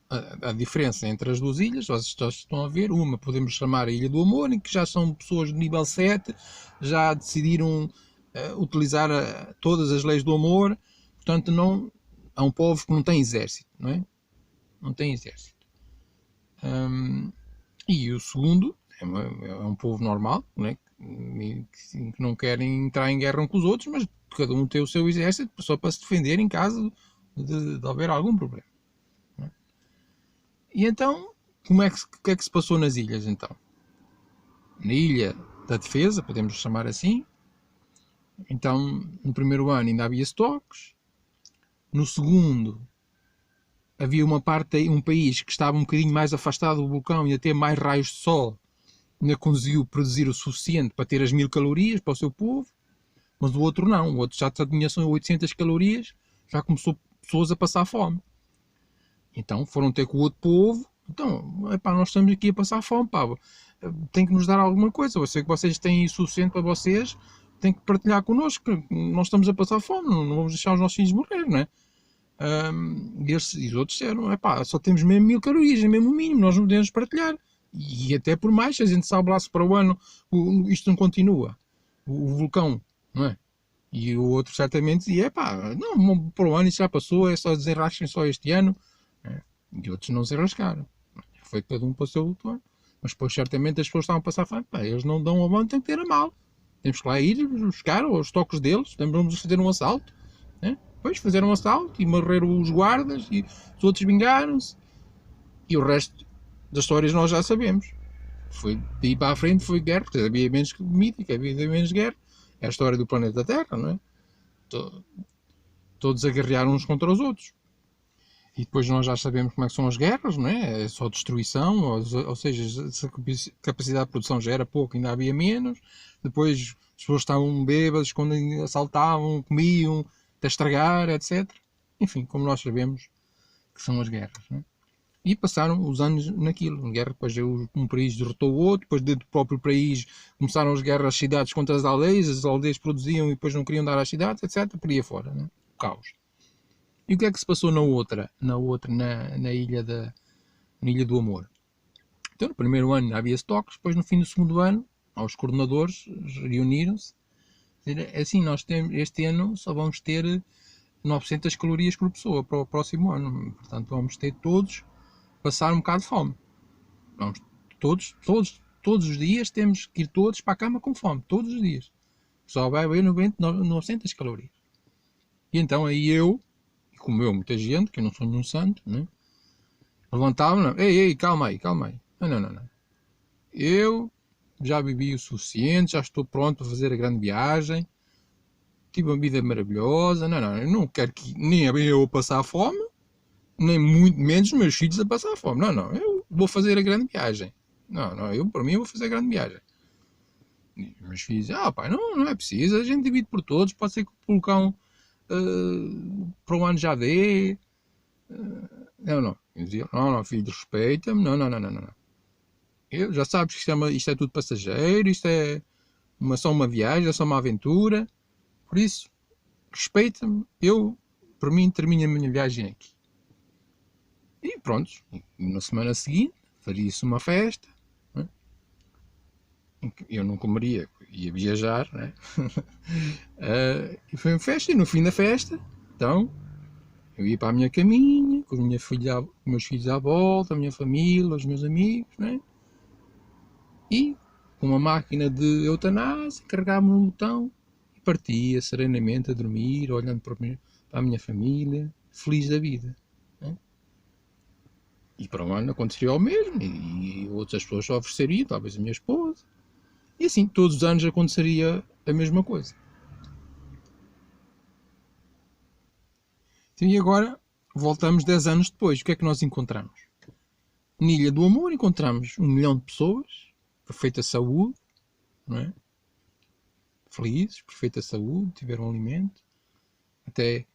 a diferença entre as 2 ilhas. Vocês estão a ver, uma podemos chamar a Ilha do Amor, em que já são pessoas de nível 7, já decidiram utilizar todas as leis do amor, portanto há um povo que não tem exército, não é? Não tem exército. E o segundo é um povo normal, não é? Que não querem entrar em guerra uns com os outros, mas cada um tem o seu exército só para se defender em caso de haver algum problema. Não é? E então, o que é que se passou nas ilhas então? Na Ilha da Defesa, podemos chamar assim, então no primeiro ano ainda havia estoques, no segundo havia um país que estava um bocadinho mais afastado do vulcão e a ter mais raios de sol, ainda conseguiu produzir o suficiente para ter as 1000 calorias para o seu povo, mas o outro não, o outro já tinha só 800 calorias, já começou pessoas a passar fome. Então foram ter com o outro povo, então, epá, nós estamos aqui a passar fome, pá, tem que nos dar alguma coisa, eu sei que vocês têm isso suficiente para vocês, têm que partilhar connosco, nós estamos a passar fome, não vamos deixar os nossos filhos morrer, não é? E os outros disseram, epá, só temos mesmo 1000 calorias, é mesmo o mínimo, nós não podemos partilhar. E até por mais, se a gente sabe lá se para o ano isto não continua, o vulcão, não é? E o outro certamente dizia, pá, não, para o ano isso já passou, é só desenrasquem só este ano. E outros não se rascaram. Foi cada um para o seu ano. Mas depois certamente as pessoas estavam a passar fome, pá, eles não dão a mão, tem que ter a mal. Temos que lá ir buscar os toques deles, vamos fazer um assalto. Né? Depois fizeram um assalto e morreram os guardas e os outros vingaram-se. E o resto das histórias nós já sabemos. Foi daí para a frente, foi guerra, porque havia menos comida, havia menos guerra. É a história do planeta Terra, não é? Todos a guerrear uns contra os outros. E depois nós já sabemos como é que são as guerras, não é? É só destruição, ou seja, se a capacidade de produção já era pouco, ainda havia menos. Depois as pessoas estavam bêbadas quando assaltavam, comiam, até estragar, etc. Enfim, como nós sabemos que são as guerras, não é? E passaram os anos naquilo, guerra, depois um país derrotou o outro, depois dentro do próprio país começaram as guerras às cidades contra as aldeias produziam e depois não queriam dar às cidades, etc. Por aí afora, né? O caos. E o que é que se passou na Ilha do Amor? Então no primeiro ano havia estoques, depois no fim do segundo ano, os coordenadores reuniram-se, É assim, nós temos, este ano só vamos ter 900 calorias por pessoa para o próximo ano. Portanto, vamos ter todos passar um bocado de fome. Vamos, todos os dias temos que ir todos para a cama com fome. Todos os dias. Só vai haver 900 calorias. E então aí eu, e como eu, muita gente, que eu não sou nenhum santo, né? Levantava-me, ei, calma aí. Não. Eu já bebi o suficiente, já estou pronto para fazer a grande viagem, tive uma vida maravilhosa, não, eu não quero que nem eu passar fome, nem muito menos os meus filhos a passar fome, não, eu vou fazer a grande viagem, não, eu para mim vou fazer a grande viagem. E os meus filhos, pai, não é preciso, a gente divide por todos, pode ser que o vulcão para o ano já dê, não, eu dizia, não, filho, respeita-me, não. Eu, já sabes que isto é tudo passageiro, isto é só uma viagem, é só uma aventura. Por isso, respeita-me. Eu, por mim, termino a minha viagem aqui. E pronto. Na semana seguinte, faria-se uma festa. Né? Eu não comeria, ia viajar. Né? E foi uma festa. E no fim da festa, então, eu ia para a minha caminha, com os meus filhos à volta, a minha família, os meus amigos. Né? E com uma máquina de eutanásia, carregava-me no botão e partia serenamente a dormir, olhando para a minha família, feliz da vida. Né? E para um ano aconteceria o mesmo, e outras pessoas só ofereceriam, talvez a minha esposa. E assim, todos os anos aconteceria a mesma coisa. Então, e agora, voltamos 10 anos depois, o que é que nós encontramos? Na Ilha do Amor encontramos 1 milhão de pessoas, perfeita saúde, não é? Felizes, perfeita saúde, tiveram alimento. Até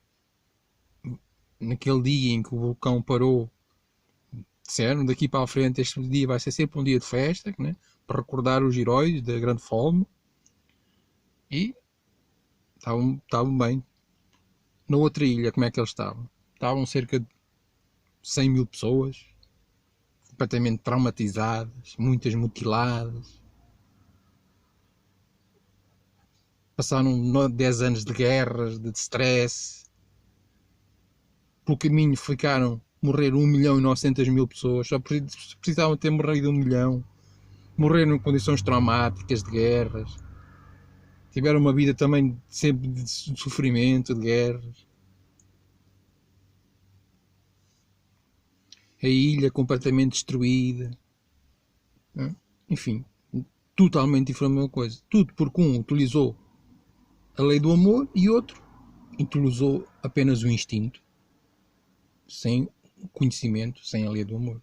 naquele dia em que o vulcão parou, disseram daqui para a frente este dia vai ser sempre um dia de festa, né? Para recordar os heróis da grande fome. E estavam bem. Na outra ilha, como é que eles estavam? Estavam cerca de 100 mil pessoas, completamente traumatizadas, muitas mutiladas. Passaram 10 anos de guerras, de stress. Pelo caminho morreram 1 milhão e 900 mil pessoas, só precisavam ter morrido 1 milhão. Morreram em condições traumáticas de guerras. Tiveram uma vida também sempre de sofrimento, de guerras. A ilha completamente destruída. Enfim, totalmente diferente da mesma coisa. Tudo porque um utilizou a lei do amor e outro utilizou apenas o instinto, sem conhecimento, sem a lei do amor.